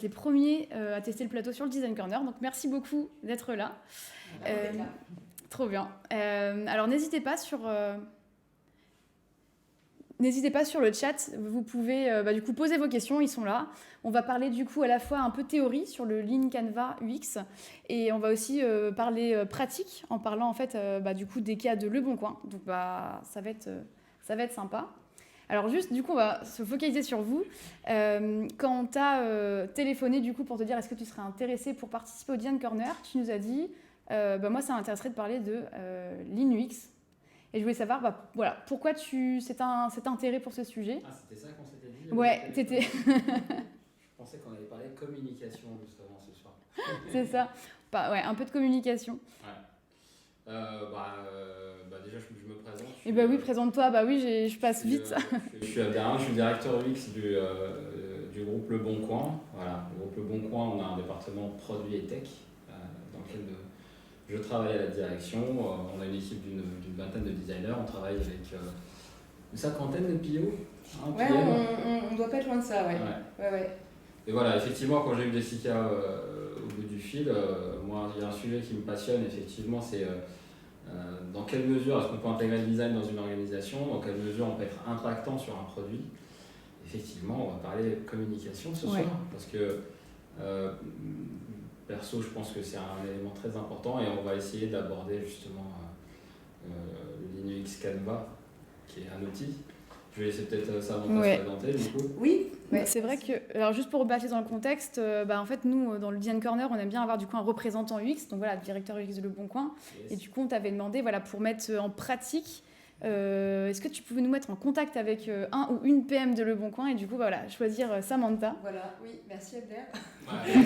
Les premiers à tester le plateau sur le Design Corner. Donc merci beaucoup d'être là. Trop bien. Alors n'hésitez pas sur le chat, vous pouvez du coup poser vos questions, ils sont là. On va parler du coup à la fois un peu théorie sur le Lean Canva UX et on va aussi parler pratique en parlant en fait du coup des cas de Le Bon Coin. Donc ça va être sympa. Alors juste du coup on va se focaliser sur vous. Quand on t'a téléphoné du coup pour te dire est-ce que tu serais intéressé pour participer au Design Corner, tu nous as dit moi ça m'intéresserait de parler de Lean UX. Et je voulais savoir, pourquoi cet intérêt pour ce sujet. Ah, c'était ça qu'on s'était dit. Ouais, t'étais. Je pensais qu'on allait parler de communication justement ce soir. C'est ça. Un peu de communication. Ouais. Déjà, je me présente. Et oui, présente-toi. Je passe vite. Je suis Abderrahmane, je suis directeur UX du groupe Le Bon Coin. Voilà, le groupe Le Bon Coin, on a un département produits et tech dans lequel je travaille à la direction. On a une équipe d'une vingtaine de designers. On travaille avec une cinquantaine de PO. Ouais, on doit pas être loin de ça, ouais. Et voilà, effectivement, quand j'ai eu Jessica au bout du fil, moi, il y a un sujet qui me passionne, effectivement, c'est dans quelle mesure est-ce qu'on peut intégrer le design dans une organisation, dans quelle mesure on peut être impactant sur un produit. Effectivement, on va parler de communication ce soir, parce que perso, je pense que c'est un élément très important et on va essayer d'aborder justement le Lean UX Canva, qui est un outil. Je vais laisser peut-être ça avant de se présenter du coup. Oui. C'est vrai que, alors juste pour replacer dans le contexte, en fait nous dans le Design Corner on aime bien avoir du coup un représentant UX, donc voilà, directeur UX de Le Bon Coin. Yes. Et du coup on t'avait demandé pour mettre en pratique, est-ce que tu pouvais nous mettre en contact avec un ou une PM de Le Bon Coin et du coup choisir Samantha. Voilà, oui, merci Abder.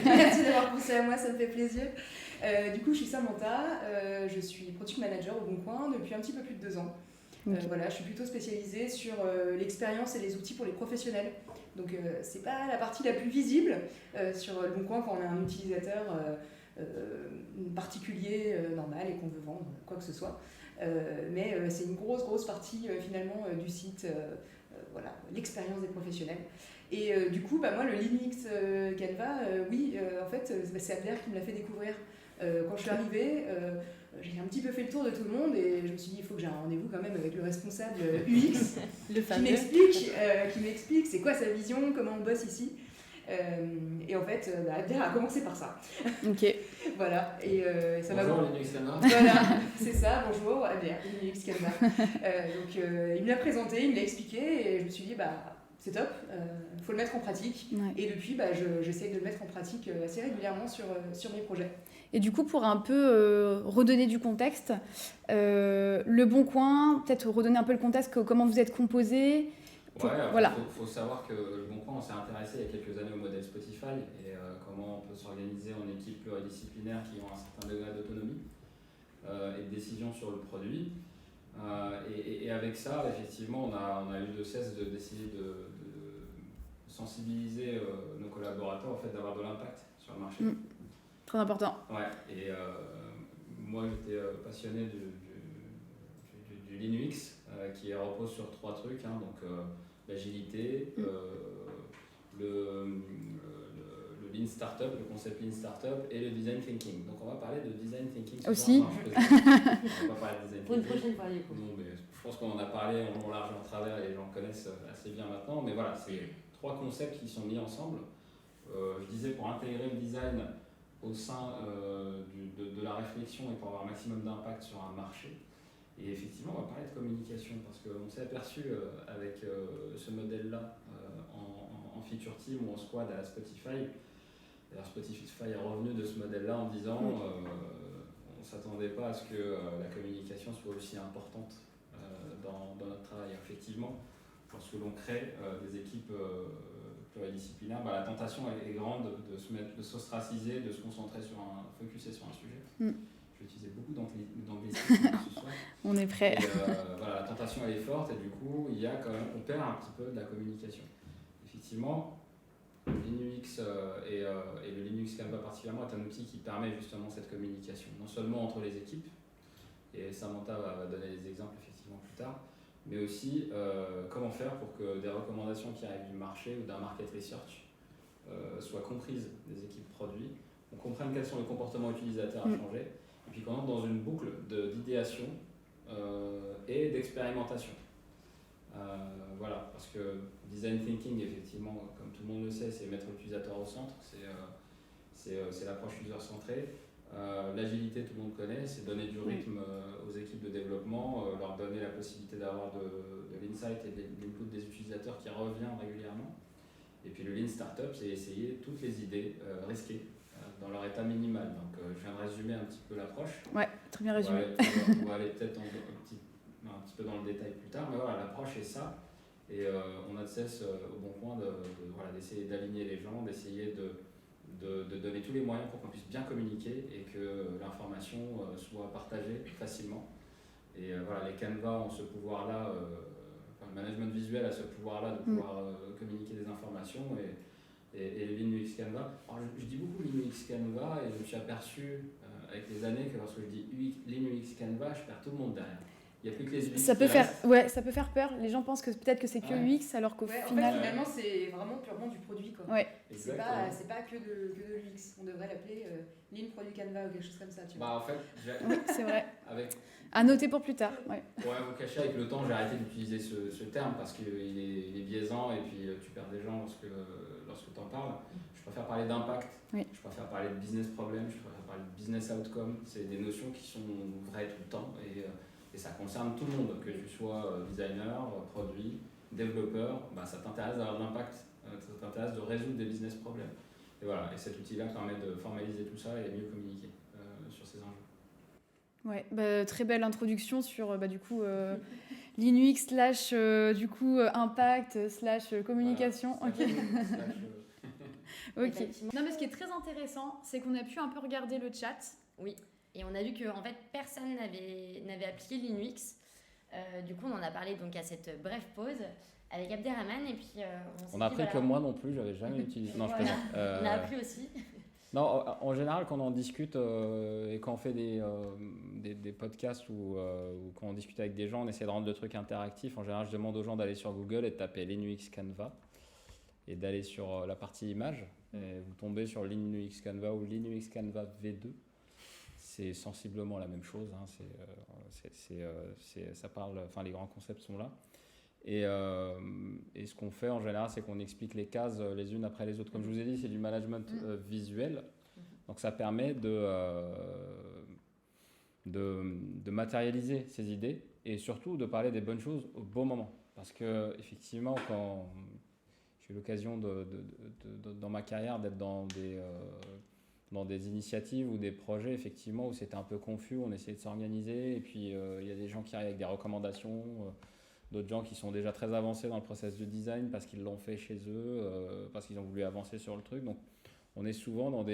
Merci d'avoir pensé à moi, ça me fait plaisir. Du coup je suis Samantha, je suis Product Manager au Bon Coin depuis un petit peu plus de 2 ans. Okay. Je suis plutôt spécialisée sur l'expérience et les outils pour les professionnels. Donc c'est pas la partie la plus visible sur Le Bon Coin quand on a un utilisateur particulier, normal et qu'on veut vendre quoi que ce soit. Mais c'est une grosse partie finalement du site, l'expérience des professionnels. Et du coup, moi le Lean UX Canva, en fait c'est Abder qui me l'a fait découvrir. Quand je suis arrivée, j'ai un petit peu fait le tour de tout le monde et je me suis dit il faut que j'ai un rendez-vous quand même avec le responsable UX qui m'explique c'est quoi sa vision, comment on bosse ici. Et en fait, Abder a commencé par ça. Ok. Voilà. Et ça va. Bonjour Linux Canva. Voilà, c'est ça. Bonjour Abder, Linux Canva. Donc il me l'a présenté, il me l'a expliqué et je me suis dit c'est top, faut le mettre en pratique. Ouais. Et depuis, j'essaie de le mettre en pratique assez régulièrement sur mes projets. Et du coup, pour un peu redonner du contexte, Le Bon Coin, peut-être redonner un peu le contexte, comment vous êtes composé. Faut savoir que Le Bon Coin, on s'est intéressé il y a quelques années au modèle Spotify et comment on peut s'organiser en équipes pluridisciplinaires qui ont un certain degré d'autonomie et de décision sur le produit. Et avec ça, effectivement, on a eu de cesse d'essayer de sensibiliser nos collaborateurs au fait d'avoir de l'impact sur le marché. Très important. Ouais, et moi j'étais passionné du Lean UX qui repose sur 3 trucs, donc l'agilité, le Lean Startup, le concept Lean Startup et le Design Thinking. Donc on va parler de Design Thinking aussi. On va parler de Design Pour une prochaine fois. Non, mais je pense qu'on en a parlé en long, large et en travers et les gens connaissent assez bien maintenant. Mais voilà, c'est 3 concepts qui sont mis ensemble. Je disais pour intégrer le design au sein de la réflexion et pour avoir un maximum d'impact sur un marché. Et effectivement, on va parler de communication parce qu'on s'est aperçu avec ce modèle-là en feature team ou en squad à Spotify. D'ailleurs, Spotify est revenu de ce modèle-là en disant on ne s'attendait pas à ce que la communication soit aussi importante dans notre travail. Effectivement, lorsque l'on crée des équipes pluridisciplinaires, la tentation est grande de s'ostraciser, de se concentrer focuser sur un sujet. Je vais utiliser beaucoup d'anglicisme ce soir. On est prêt. Et, la tentation elle est forte et du coup, on perd un petit peu de la communication. Effectivement, le Linux et le Linux Canva particulièrement est un outil qui permet justement cette communication, non seulement entre les équipes, et Samantha va donner des exemples effectivement plus tard, mais aussi comment faire pour que des recommandations qui arrivent du marché ou d'un market research soit comprise des équipes produits, qu'on comprenne quels sont les comportements utilisateurs à changer, et puis qu'on entre dans une boucle d'idéation et d'expérimentation. Voilà, parce que design thinking, effectivement, comme tout le monde le sait, c'est mettre l'utilisateur au centre, c'est l'approche user-centrée. L'agilité, tout le monde connaît, c'est donner du rythme aux équipes de développement, leur donner la possibilité d'avoir de l'insight et de l'input des utilisateurs qui revient régulièrement. Et puis le Lean Startup, c'est essayer toutes les idées risquées dans leur état minimal. Donc je viens de résumer un petit peu l'approche. Ouais, très bien résumé. On va aller peut-être un petit peu dans le détail plus tard, mais voilà, l'approche est ça. Et on a de cesse au bon point d'essayer d'aligner les gens, d'essayer de donner tous les moyens pour qu'on puisse bien communiquer et que l'information soit partagée facilement. Et voilà, les Canva ont ce pouvoir-là, le management visuel a ce pouvoir-là de pouvoir communiquer des informations et les Lean UX Canva. Alors, je dis beaucoup Lean UX Canva et je me suis aperçu avec les années que lorsque je dis Lean UX Canva, je perds tout le monde derrière. Il n'y a plus que les UX. Ça peut faire peur. Les gens pensent que peut-être que c'est que UX alors qu'au final. En fait, finalement, c'est vraiment purement du produit, quoi. Ouais. C'est pas que de l'UX. On devrait l'appeler Lean Produit Canva ou quelque chose comme ça, tu vois. Bah en fait, oui, c'est vrai. Avec... À noter pour plus tard. Ouais, vous cacher, avec le temps, j'ai arrêté d'utiliser ce terme parce qu'il est biaisant et puis tu perds des gens lorsque tu en parles. Je préfère parler d'impact, je préfère parler de business problem, je préfère parler de business outcome. C'est des notions qui sont vraies tout le temps et ça concerne tout le monde, que tu sois designer, produit, développeur, ça t'intéresse d'avoir de l'impact, ça t'intéresse de résoudre des business problèmes. Et voilà, et cet outil-là permet de formaliser tout ça et mieux communiquer sur ces enjeux. Ouais, très belle introduction sur du coup Linux / impact / communication. Voilà, ok. Non mais ce qui est très intéressant, c'est qu'on a pu un peu regarder le chat. Oui. Et on a vu que en fait personne n'avait appliqué Linux. Du coup, on en a parlé donc à cette brève pause avec Abderrahmane et puis on a appris que moi non plus, j'avais jamais utilisé. Non, je plaisante. On a appris aussi. Non, en général, quand on en discute et quand on fait des podcasts ou quand on discute avec des gens, on essaie de rendre le truc interactif. En général, je demande aux gens d'aller sur Google et de taper Linux Canva et d'aller sur la partie image. Et vous tombez sur Linux Canva ou Linux Canva V2. C'est sensiblement la même chose. Hein. Ça parle. Enfin, les grands concepts sont là. Et ce qu'on fait en général, c'est qu'on explique les cases les unes après les autres. Comme je vous ai dit, c'est du management visuel. Donc ça permet de matérialiser ces idées et surtout de parler des bonnes choses au bon moment. Parce que effectivement, quand j'ai eu l'occasion dans ma carrière d'être dans des initiatives ou des projets effectivement où c'était un peu confus, on essayait de s'organiser et puis il y a des gens qui arrivent avec des recommandations. D'autres gens qui sont déjà très avancés dans le process de design parce qu'ils l'ont fait chez eux, parce qu'ils ont voulu avancer sur le truc. Donc, on est souvent dans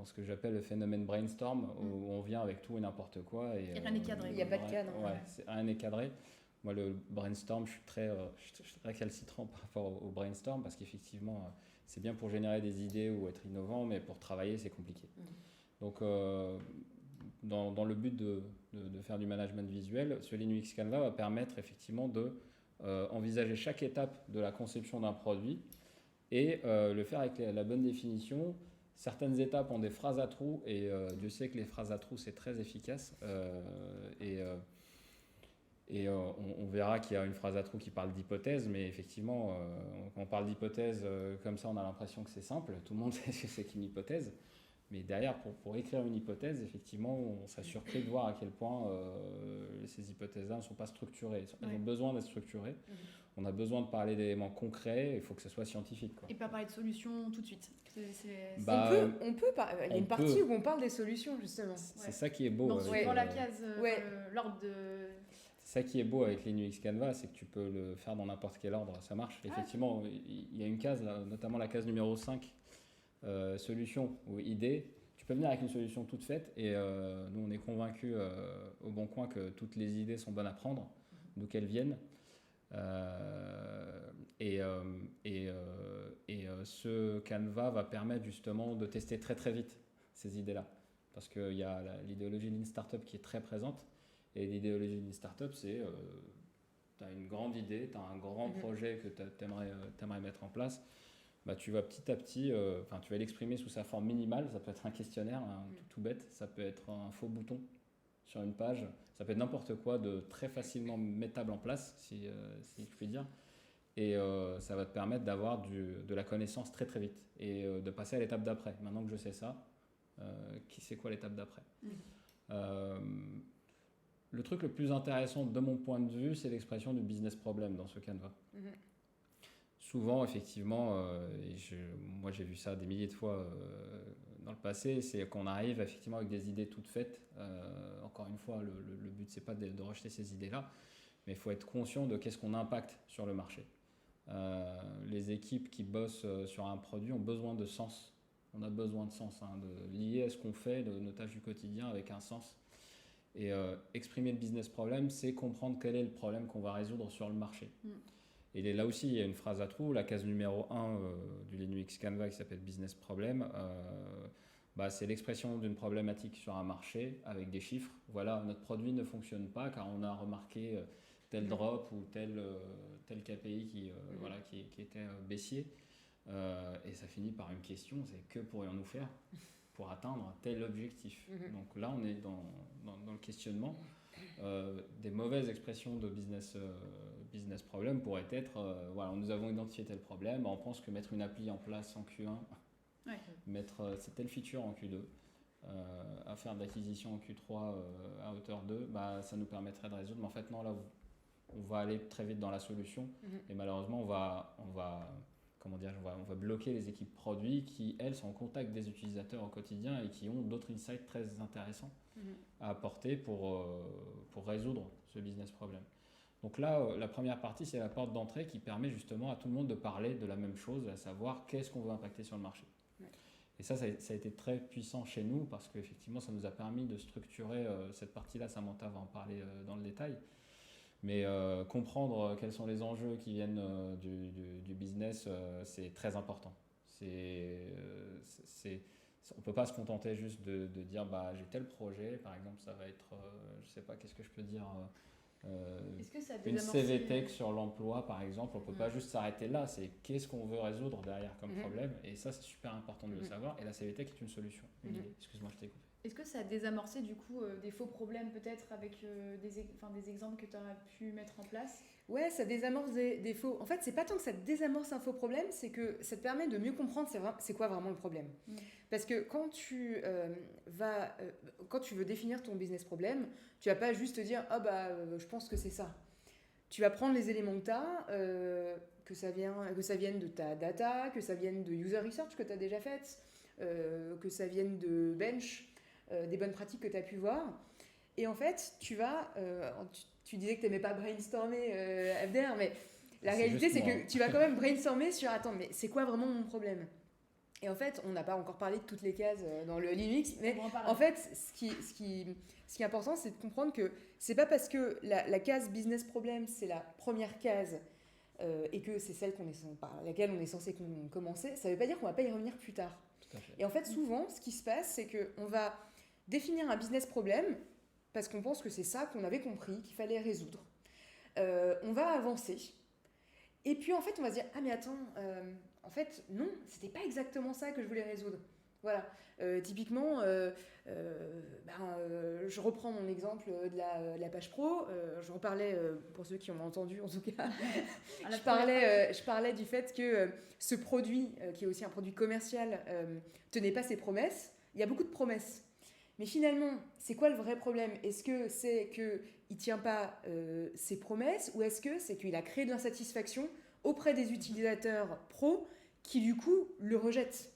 ce que j'appelle le phénomène brainstorm, où on vient avec tout et n'importe quoi. Et, rien n'est cadré. Il n'y a pas de cadre. Rien n'est cadré. Moi, le brainstorm, je suis très récalcitrant par rapport au brainstorm parce qu'effectivement, c'est bien pour générer des idées ou être innovant, mais pour travailler, c'est compliqué. Donc, dans le but de faire du management visuel, ce Linux Canva va permettre effectivement de envisager chaque étape de la conception d'un produit et le faire avec la bonne définition. Certaines étapes ont des phrases à trous et Dieu sait que les phrases à trous c'est très efficace on verra qu'il y a une phrase à trous qui parle d'hypothèse, mais effectivement quand on parle d'hypothèse comme ça on a l'impression que c'est simple, tout le monde sait ce que c'est qu'une hypothèse. Mais derrière, pour écrire une hypothèse, effectivement, on s'est surpris de voir à quel point ces hypothèses-là ne sont pas structurées. Elles ont besoin d'être structurées. On a besoin de parler d'éléments concrets, il faut que ce soit scientifique. Quoi. Et pas parler de solutions tout de suite. On peut il y a une partie où on parle des solutions, justement. C'est ça qui est beau. Dans la case, l'ordre de... C'est ça qui est beau avec Linux Canva, c'est que tu peux le faire dans n'importe quel ordre, ça marche. Effectivement, il y a une case, là, notamment la case numéro 5, solution ou idée, tu peux venir avec une solution toute faite et nous on est convaincus au Bon Coin que toutes les idées sont bonnes à prendre, d'où qu'elles viennent. Ce Canva va permettre justement de tester très très vite ces idées-là parce qu'il y a l'idéologie Lean Startup qui est très présente et l'idéologie Lean Startup c'est tu as une grande idée, tu as un grand projet que tu aimerais mettre en place. tu vas petit à petit, tu vas l'exprimer sous sa forme minimale. Ça peut être un questionnaire, tout bête. Ça peut être un faux bouton sur une page. Ça peut être n'importe quoi de très facilement mettable en place, si je puis dire. Et ça va te permettre d'avoir de la connaissance très très vite et de passer à l'étape d'après. Maintenant que je sais ça, c'est quoi l'étape d'après? Le truc le plus intéressant de mon point de vue, c'est l'expression du business problem dans ce Canva. Souvent, effectivement, moi j'ai vu ça des milliers de fois dans le passé, c'est qu'on arrive effectivement avec des idées toutes faites. Encore une fois, le but c'est pas de rejeter ces idées-là, mais il faut être conscient de qu'est-ce qu'on impacte sur le marché. Les équipes qui bossent sur un produit ont besoin de sens. On a besoin de sens, de lier à ce qu'on fait, de nos tâches du quotidien avec un sens. Et exprimer le business problem, c'est comprendre quel est le problème qu'on va résoudre sur le marché. Et là aussi, il y a une phrase à trous. La case numéro 1 du Linux Canva qui s'appelle Business Problem, c'est l'expression d'une problématique sur un marché avec des chiffres. Voilà, notre produit ne fonctionne pas car on a remarqué tel drop ou tel KPI qui était baissier. Et ça finit par une question, c'est que pourrions-nous faire pour atteindre tel objectif? Donc là, on est dans le questionnement. Des mauvaises expressions de business problem pourraient être nous avons identifié tel problème, on pense que mettre une appli en place en Q1, mettre cette telle feature en Q2, à faire de l'acquisition en Q3 à hauteur 2, ça nous permettrait de résoudre. Mais en fait, non, là, on va aller très vite dans la solution et malheureusement, on va bloquer les équipes produits qui, elles, sont en contact des utilisateurs au quotidien et qui ont d'autres insights très intéressants à apporter pour résoudre ce business problem. Donc là, la première partie, c'est la porte d'entrée qui permet justement à tout le monde de parler de la même chose, à savoir qu'est-ce qu'on veut impacter sur le marché. Et ça a été très puissant chez nous parce qu'effectivement, ça nous a permis de structurer cette partie-là. Samantha va en parler dans le détail. Mais comprendre quels sont les enjeux qui viennent du business, c'est très important. On ne peut pas se contenter juste de dire j'ai tel projet, par exemple, ça va être, je ne sais pas, qu'est-ce que je peux dire, Est-ce que ça a une CV Tech sur l'emploi, par exemple. On ne peut pas juste s'arrêter là, c'est qu'est-ce qu'on veut résoudre derrière comme problème. Et ça, c'est super important de le savoir. Et la CV Tech est une solution. Excuse-moi, je t'ai coupé. Est-ce que ça a désamorcé du coup des faux problèmes peut-être avec des exemples que tu as pu mettre en place? Ouais, ça désamorce des faux. En fait, c'est pas tant que ça désamorce un faux problème, c'est que ça te permet de mieux comprendre c'est quoi vraiment le problème. Parce que quand tu veux définir ton business problem, tu vas pas juste te dire je pense que c'est ça. Tu vas prendre les éléments que tu as, que ça vienne de ta data, que ça vienne de user research que tu as déjà faite, que ça vienne de bench, des bonnes pratiques que tu as pu voir. Et en fait, tu vas... tu disais que tu n'aimais pas brainstormer, Abder, mais la réalité, c'est que tu vas quand même brainstormer sur « Attends, mais c'est quoi vraiment mon problème ?» Et en fait, on n'a pas encore parlé de toutes les cases dans le Linux, mais en fait, ce qui est important, c'est de comprendre que c'est pas parce que la case business problem, c'est la première case et que c'est celle par laquelle on est censé commencer, ça veut pas dire qu'on va pas y revenir plus tard. Et en fait, souvent, ce qui se passe, c'est qu'on va définir un business problem parce qu'on pense que c'est ça qu'on avait compris, qu'il fallait résoudre. On va avancer. Et puis, en fait, on va se dire « Ah, mais attends, en fait, non, c'était pas exactement ça que je voulais résoudre. » Voilà. Typiquement, je reprends mon exemple de la page pro. Je reparlais, pour ceux qui ont entendu en tout cas, je parlais du fait que ce produit, qui est aussi un produit commercial, tenait pas ses promesses. Il y a beaucoup de promesses. Mais finalement, c'est quoi le vrai problème? Est-ce que c'est qu'il ne tient pas ses promesses ou est-ce que c'est qu'il a créé de l'insatisfaction auprès des utilisateurs pros qui du coup le rejettent?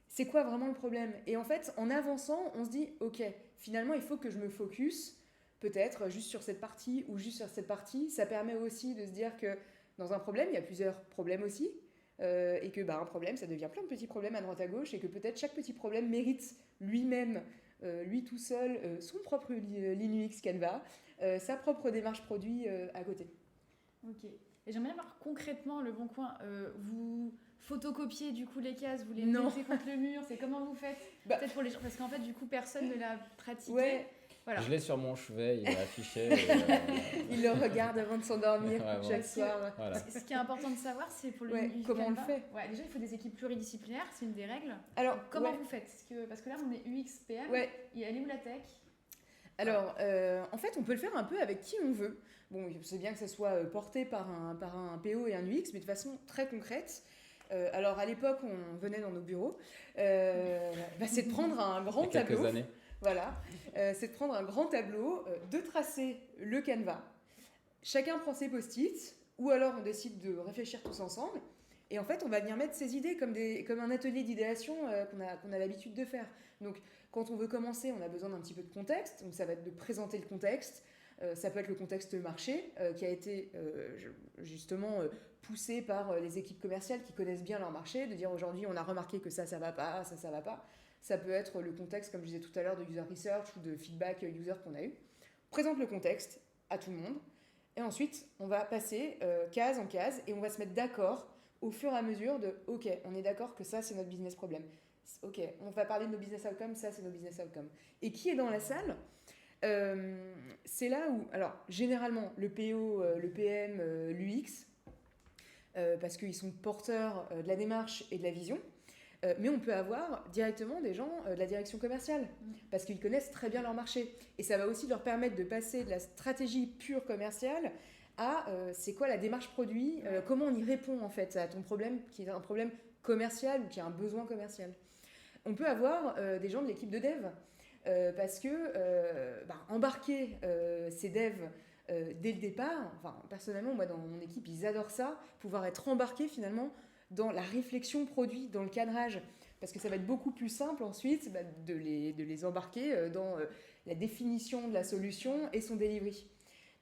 C'est quoi vraiment le problème? Et en fait, en avançant, on se dit, ok, finalement, il faut que je me focus peut-être juste sur cette partie ou juste sur cette partie. Ça permet aussi de se dire que dans un problème, il y a plusieurs problèmes aussi. Et que un problème, ça devient plein de petits problèmes à droite à gauche et que peut-être chaque petit problème mérite lui-même, lui tout seul, son propre Linux Canva, sa propre démarche produit à côté. Ok. Et j'aimerais bien voir concrètement le Bon Coin. Vous photocopiez du coup les cases, vous les mettez contre le mur, c'est comment vous faites? Peut-être pour les gens, parce qu'en fait du coup personne ne l'a pratiqué. Ouais. Voilà. Je l'ai sur mon chevet, il est affiché. Il le regarde avant de s'endormir Ouais, bon. chaque soir. Voilà. Ce qui est important de savoir, c'est pour le Ouais, UX comment on le Canva. fait. Ouais, déjà, il faut des équipes pluridisciplinaires, c'est une des règles. Alors, Comment ouais. vous faites? Parce que là, on est UX PM. Ouais. Et elle est où la tech? Alors, en fait, on peut le faire un peu avec qui on veut. Bon, c'est bien que ça soit porté par un PO et un UX, mais de façon très concrète. Alors, à l'époque, on venait dans nos bureaux. C'est de prendre un grand Il y a quelques tableau. années. Voilà. C'est de prendre un grand tableau, de tracer le canevas. Chacun prend ses post-it, ou alors on décide de réfléchir tous ensemble. Et en fait, on va venir mettre ses idées comme un atelier d'idéation qu'on a l'habitude de faire. Donc, quand on veut commencer, on a besoin d'un petit peu de contexte. Donc, ça va être de présenter le contexte. Ça peut être le contexte marché qui a été justement poussé par les équipes commerciales qui connaissent bien leur marché, de dire aujourd'hui, on a remarqué que ça va pas, ça va pas. Ça peut être le contexte, comme je disais tout à l'heure, de user research ou de feedback user qu'on a eu. On présente le contexte à tout le monde. Et ensuite, on va passer case en case et on va se mettre d'accord au fur et à mesure de « Ok, on est d'accord que ça, c'est notre business problem. Ok, on va parler de nos business outcomes, ça, c'est nos business outcomes. » Et qui est dans la salle c'est là où, alors, généralement, le PO, le PM, l'UX, parce qu'ils sont porteurs de la démarche et de la vision, mais on peut avoir directement des gens de la direction commerciale, parce qu'ils connaissent très bien leur marché. Et ça va aussi leur permettre de passer de la stratégie pure commerciale à c'est quoi la démarche produit, comment on y répond en fait à ton problème qui est un problème commercial ou qui a un besoin commercial. On peut avoir des gens de l'équipe de dev, parce que embarquer ces devs dès le départ, enfin personnellement moi dans mon équipe ils adorent ça, pouvoir être embarqués finalement dans la réflexion produit, dans le cadrage, parce que ça va être beaucoup plus simple ensuite de les embarquer dans la définition de la solution et son delivery.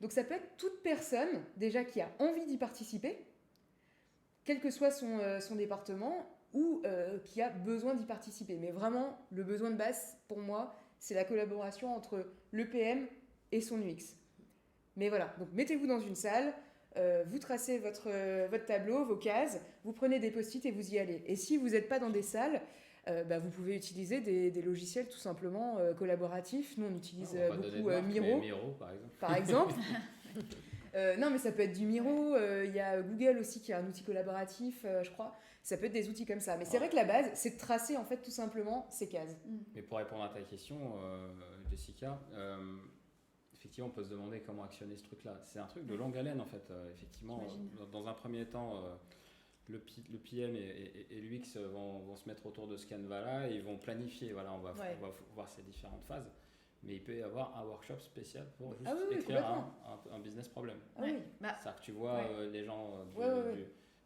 Donc ça peut être toute personne déjà qui a envie d'y participer, quel que soit son département, ou qui a besoin d'y participer. Mais vraiment, le besoin de base, pour moi, c'est la collaboration entre le PM et son UX. Mais voilà, donc mettez-vous dans une salle, vous tracez votre tableau, vos cases, vous prenez des post-it et vous y allez. Et si vous n'êtes pas dans des salles, vous pouvez utiliser des logiciels tout simplement collaboratifs. Nous, on utilise beaucoup Miro. Miro, par exemple. Par exemple. Non, mais ça peut être du Miro. Il y a Google aussi qui a un outil collaboratif, je crois. Ça peut être des outils comme ça. Mais c'est vrai que la base, c'est de tracer en fait tout simplement ces cases. Mais pour répondre à ta question, Jessica, effectivement, on peut se demander comment actionner ce truc-là. C'est un truc de longue haleine en fait. Effectivement, dans un premier temps, le PM et l'UX vont se mettre autour de ce canevas-là et ils vont planifier. Voilà, on va voir ces différentes phases. Mais il peut y avoir un workshop spécial pour juste écrire un business problem. C'est-à-dire que tu vois les gens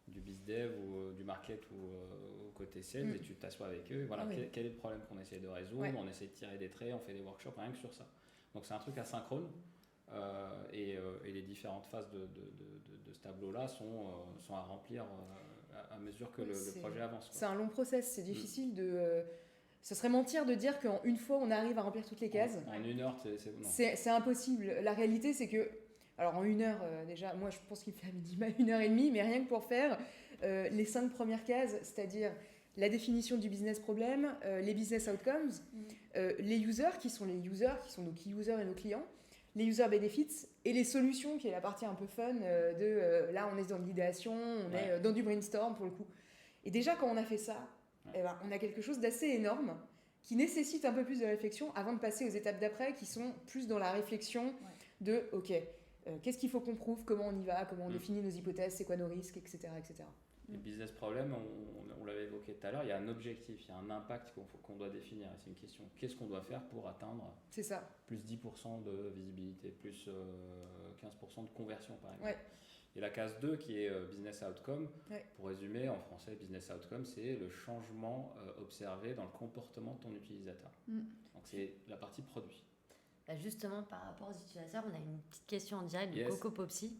du bizdev ou du market ou côté sales et tu t'assois avec eux. Voilà, quel est le problème qu'on essaie de résoudre, on essaie de tirer des traits, on fait des workshops rien que sur ça. Donc c'est un truc asynchrone et les différentes phases de ce tableau-là sont à remplir à mesure que le projet avance. C'est un long process, c'est difficile de... Ce serait mentir de dire qu'en une fois on arrive à remplir toutes les cases. En une heure, c'est impossible. La réalité c'est que... Alors en une heure, déjà, moi je pense qu'il fait à minima 1h30, mais rien que pour faire les 5 premières cases, c'est-à-dire la définition du business problem, les business outcomes, les users qui sont nos key users et nos clients, les user benefits et les solutions qui est la partie un peu fun là on est dans l'idéation, on est dans du brainstorm pour le coup. Et déjà quand on a fait ça, on a quelque chose d'assez énorme qui nécessite un peu plus de réflexion avant de passer aux étapes d'après qui sont plus dans la réflexion de ok, qu'est-ce qu'il faut qu'on prouve, comment on y va, comment on définit nos hypothèses, c'est quoi nos risques, etc. etc. Les business problems, on l'avait évoqué tout à l'heure, il y a un objectif, il y a un impact qu'on doit définir. C'est une question, qu'est-ce qu'on doit faire pour atteindre plus 10% de visibilité, plus 15% de conversion par exemple. Et la case 2 qui est business outcome, pour résumer en français, business outcome, c'est le changement observé dans le comportement de ton utilisateur. Donc c'est la partie produit. Justement, par rapport aux utilisateurs, on a une petite question en direct de Coco Popsy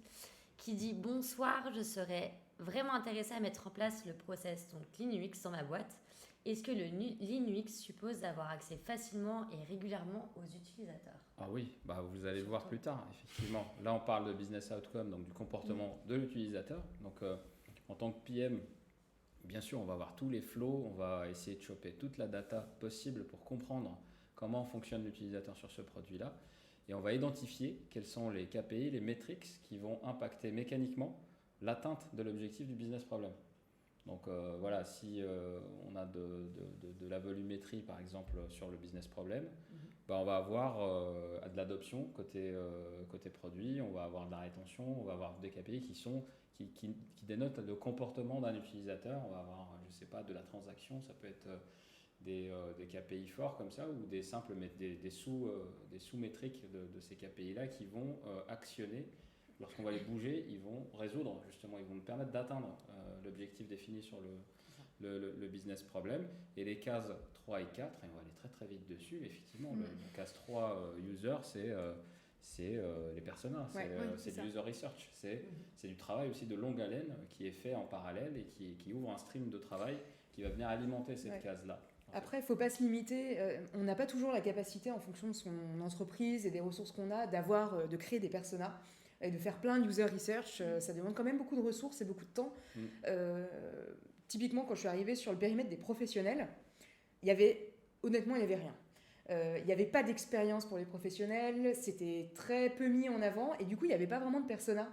qui dit « Bonsoir, je serais vraiment intéressée à mettre en place le process, donc Lean UX dans ma boîte. Est-ce que le Lean UX suppose d'avoir accès facilement et régulièrement aux utilisateurs ?» Ah oui, vous allez le voir plus tard, effectivement. Là, on parle de business outcome, donc du comportement de l'utilisateur. Donc, en tant que PM, bien sûr, on va voir tous les flows, on va essayer de choper toute la data possible pour comprendre comment fonctionne l'utilisateur sur ce produit-là. Et on va identifier quels sont les KPI, les metrics qui vont impacter mécaniquement l'atteinte de l'objectif du business problem. Donc voilà, si on a de la volumétrie par exemple sur le business problem, on va avoir de l'adoption côté produit, on va avoir de la rétention, on va avoir des KPI qui dénotent le comportement d'un utilisateur. On va avoir, je sais pas, de la transaction, ça peut être des KPI forts comme ça, ou des simples des sous-métriques de ces KPI-là qui vont actionner. Lorsqu'on va les bouger, ils vont résoudre, justement, ils vont nous permettre d'atteindre l'objectif défini sur le business problem. Et les cases 3 et 4, et on va aller très très vite dessus, effectivement, la case 3 user, c'est les personas, c'est du user research, c'est du travail aussi de longue haleine qui est fait en parallèle et qui ouvre un stream de travail qui va venir alimenter cette case-là. Après, il ne faut pas se limiter. On n'a pas toujours la capacité, en fonction de son entreprise et des ressources qu'on a, de créer des personas et de faire plein de user research. Ça demande quand même beaucoup de ressources et beaucoup de temps. Typiquement, quand je suis arrivée sur le périmètre des professionnels, honnêtement, il n'y avait rien. Il n'y avait pas d'expérience pour les professionnels, c'était très peu mis en avant et du coup, il n'y avait pas vraiment de persona.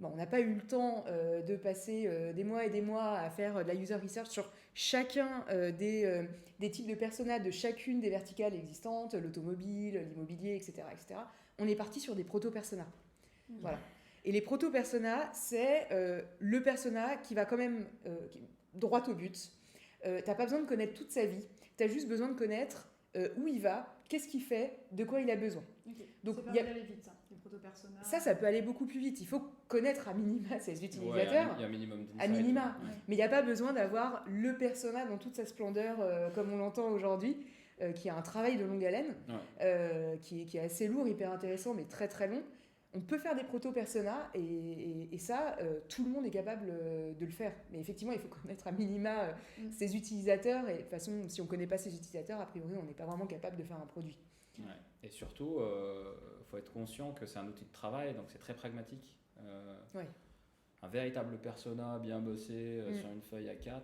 Bon, on n'a pas eu le temps de passer des mois et des mois à faire de la user research sur chacun des types de personas de chacune des verticales existantes, l'automobile, l'immobilier, etc., etc. On est parti sur des proto-personas. Voilà. Et les proto-personas, c'est le persona qui va quand même droit au but. T'as pas besoin de connaître toute sa vie, t'as juste besoin de connaître où il va, qu'est-ce qu'il fait, de quoi il a besoin. Okay. Donc, ça peut aller vite, ça, les proto-personas. Ça peut aller beaucoup plus vite. Il faut connaître à minima ses utilisateurs. Il y a un minimum d'insight. À minima. Mais il n'y a pas besoin d'avoir le persona dans toute sa splendeur, comme on l'entend aujourd'hui, qui a un travail de longue haleine, qui est assez lourd, hyper intéressant, mais très très long. On peut faire des proto-personas et ça, tout le monde est capable de le faire. Mais effectivement, il faut connaître à minima ses utilisateurs. Et de toute façon, si on ne connaît pas ses utilisateurs, a priori, on n'est pas vraiment capable de faire un produit. Ouais. Et surtout, faut être conscient que c'est un outil de travail, donc c'est très pragmatique. Un véritable persona bien bossé sur une feuille A4,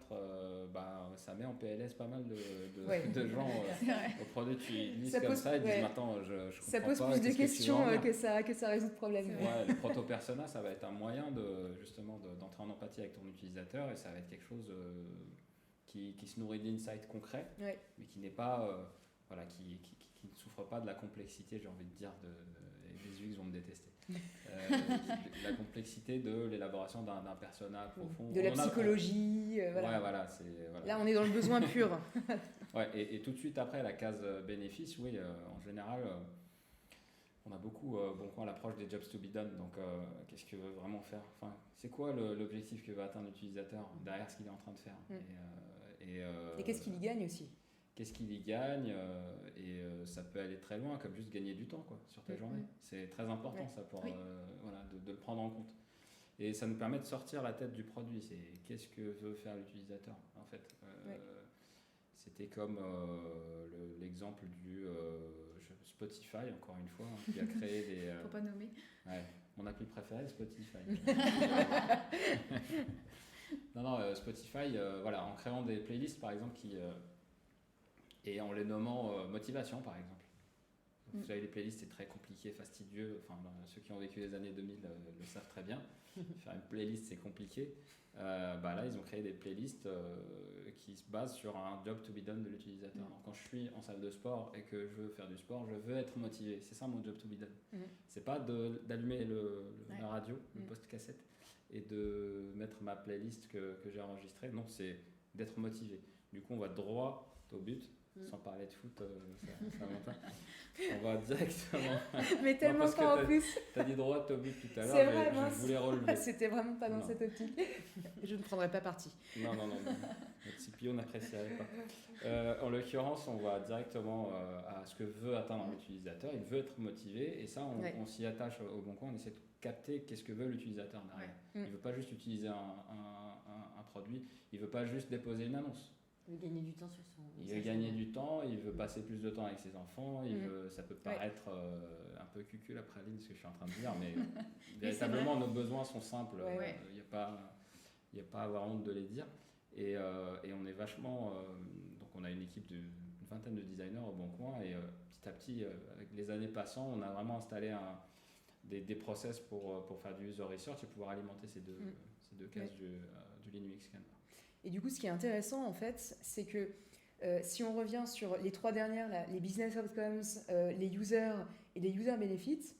ça met en PLS pas mal de gens au produit. Tu lis comme ça et disent maintenant je comprends pas. Ça pose plus de questions que ça résout de problèmes. Le proto-persona, ça va être un moyen d'entrer en empathie avec ton utilisateur et ça va être quelque chose qui se nourrit d'insights concrets, mais qui n'est pas qui ne souffre pas de la complexité, j'ai envie de dire, les UX vont me détester. La complexité de l'élaboration d'un persona profond. De la psychologie. Là, on est dans le besoin pur. Et tout de suite après, la case bénéfice, en général, on a beaucoup l'approche des jobs to be done. Donc, qu'est-ce que veut vraiment faire ? Enfin, c'est quoi l'objectif que veut atteindre l'utilisateur derrière ce qu'il est en train de faire ? Et qu'est-ce qu'il y gagne aussi ? Qu'est-ce qu'il y gagne ça peut aller très loin, comme juste gagner du temps sur ta journée. C'est très important ça pour de le prendre en compte. Et ça nous permet de sortir la tête du produit. C'est qu'est-ce que veut faire l'utilisateur en fait. C'était comme l'exemple du Spotify, encore une fois, qui a créé des... Faut pas nommer. Mon appli préférée, Spotify. Spotify, en créant des playlists par exemple et en les nommant motivation, par exemple. Vous savez, les playlists, c'est très compliqué, fastidieux. Enfin, ceux qui ont vécu les années 2000 le savent très bien. Faire une playlist, c'est compliqué. Là, ils ont créé des playlists qui se basent sur un job to be done de l'utilisateur. Donc, quand je suis en salle de sport et que je veux faire du sport, je veux être motivé. C'est ça mon job to be done. C'est pas d'allumer la radio, le post-cassette, et de mettre ma playlist que j'ai enregistrée. Non, c'est d'être motivé. Du coup, on va droit au but. Sans parler de foot, ça monte. On va directement. Mais tellement pas en plus. Tu as dit droit au but tout à l'heure, mais vrai, je voulais relever. C'était vraiment pas dans cette optique. Je ne prendrais pas parti. Non. Notre CPO n'apprécierait pas. En l'occurrence, on va directement à ce que veut atteindre l'utilisateur. Il veut être motivé et ça, on s'y attache au bon coin. On essaie de capter qu'est-ce que veut l'utilisateur derrière. Il ne veut pas juste utiliser un produit, il ne veut pas juste déposer une annonce. Il veut gagner du temps sur son... Il veut gagner du temps, il veut passer plus de temps avec ses enfants, ça peut paraître un peu cucul après ligne ce que je suis en train de dire, mais véritablement nos besoins sont simples, il n'y a pas à avoir honte de les dire. Et on est vachement... donc on a une équipe d'une vingtaine de designers au Bon Coin et petit à petit, avec les années passant, on a vraiment installé des process pour faire du user research et pouvoir alimenter ces deux cases du Linux Canva. Et du coup, ce qui est intéressant, en fait, c'est que si on revient sur les 3 dernières, là, les business outcomes, les users et les user benefits,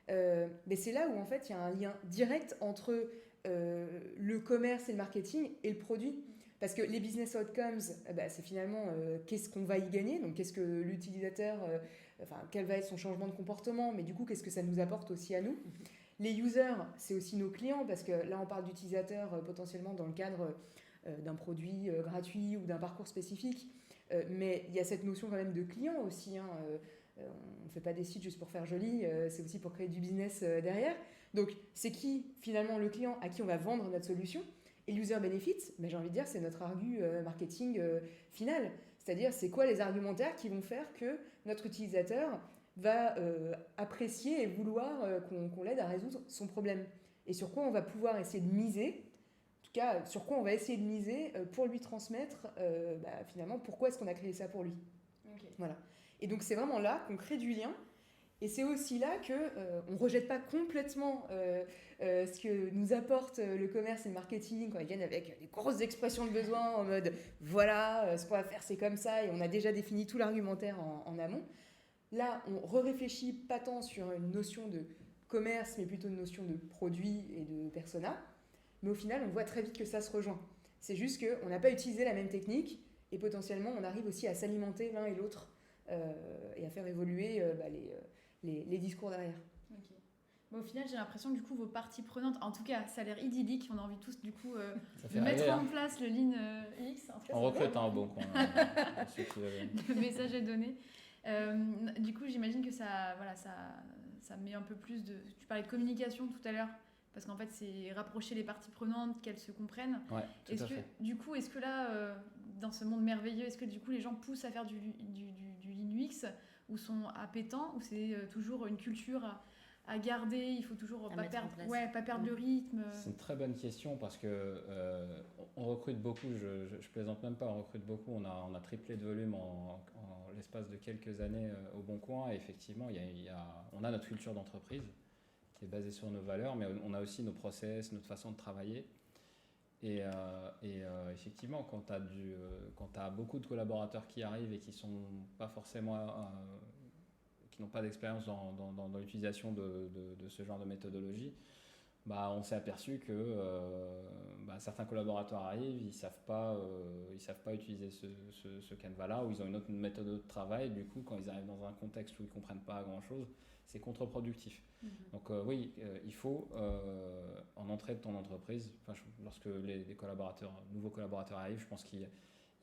mais c'est là où, en fait, il y a un lien direct entre le commerce et le marketing et le produit. Parce que les business outcomes, c'est finalement qu'est-ce qu'on va y gagner, donc qu'est-ce que l'utilisateur, quel va être son changement de comportement, mais du coup, qu'est-ce que ça nous apporte aussi à nous. Les users, c'est aussi nos clients, parce que là, on parle d'utilisateurs potentiellement dans le cadre d'un produit gratuit ou d'un parcours spécifique. Mais il y a cette notion quand même de client aussi. On ne fait pas des sites juste pour faire joli, c'est aussi pour créer du business derrière. Donc, c'est qui finalement le client à qui on va vendre notre solution? Et l'user benefit, j'ai envie de dire, c'est notre argu marketing final. C'est-à-dire, c'est quoi les argumentaires qui vont faire que notre utilisateur va apprécier et vouloir qu'on l'aide à résoudre son problème. Et sur quoi on va pouvoir essayer de miser, en tout cas, sur quoi on va essayer de miser pour lui transmettre, finalement, pourquoi est-ce qu'on a créé ça pour lui. Okay. Voilà. Et donc, c'est vraiment là qu'on crée du lien. Et c'est aussi là qu'on ne rejette pas complètement ce que nous apporte le commerce et le marketing quand ils viennent avec des grosses expressions de besoin en mode « voilà, ce qu'on va faire, c'est comme ça » et on a déjà défini tout l'argumentaire en amont. Là, on réfléchit pas tant sur une notion de commerce, mais plutôt une notion de produit et de persona. Mais au final, on voit très vite que ça se rejoint. C'est juste qu'on n'a pas utilisé la même technique et potentiellement, on arrive aussi à s'alimenter l'un et l'autre et à faire évoluer les discours derrière. Okay. Bon, au final, j'ai l'impression que du coup, vos parties prenantes, en tout cas, ça a l'air idyllique. On a envie tous du coup de mettre en place le Lean UX. En tout cas, on recrute un Bon Coin. Le message est donné. Du coup, j'imagine que ça met un peu plus de... Tu parlais de communication tout à l'heure, parce qu'en fait, c'est rapprocher les parties prenantes, qu'elles se comprennent. Ouais, tout à fait. Du coup, est-ce que là, dans ce monde merveilleux, est-ce que du coup, les gens poussent à faire du Lean UX ou sont appétents, ou c'est toujours une culture à garder, il faut toujours pas perdre le rythme. C'est une très bonne question parce que on recrute beaucoup, je plaisante même pas, on recrute beaucoup, on a triplé de volume en l'espace de quelques années au Bon Coin et effectivement on a notre culture d'entreprise qui est basée sur nos valeurs, mais on a aussi nos process, notre façon de travailler. Et effectivement, quand tu as beaucoup de collaborateurs qui arrivent et qui sont pas forcément qui n'ont pas d'expérience dans l'utilisation de ce genre de méthodologie, on s'est aperçu que certains collaborateurs arrivent, ils savent pas utiliser ce Canva-là, ou ils ont une autre méthode de travail. Du coup, quand ils arrivent dans un contexte où ils comprennent pas grand-chose, c'est contre-productif. Donc oui, il faut en entrée de ton entreprise, lorsque les nouveaux collaborateurs arrivent, je pense qu'il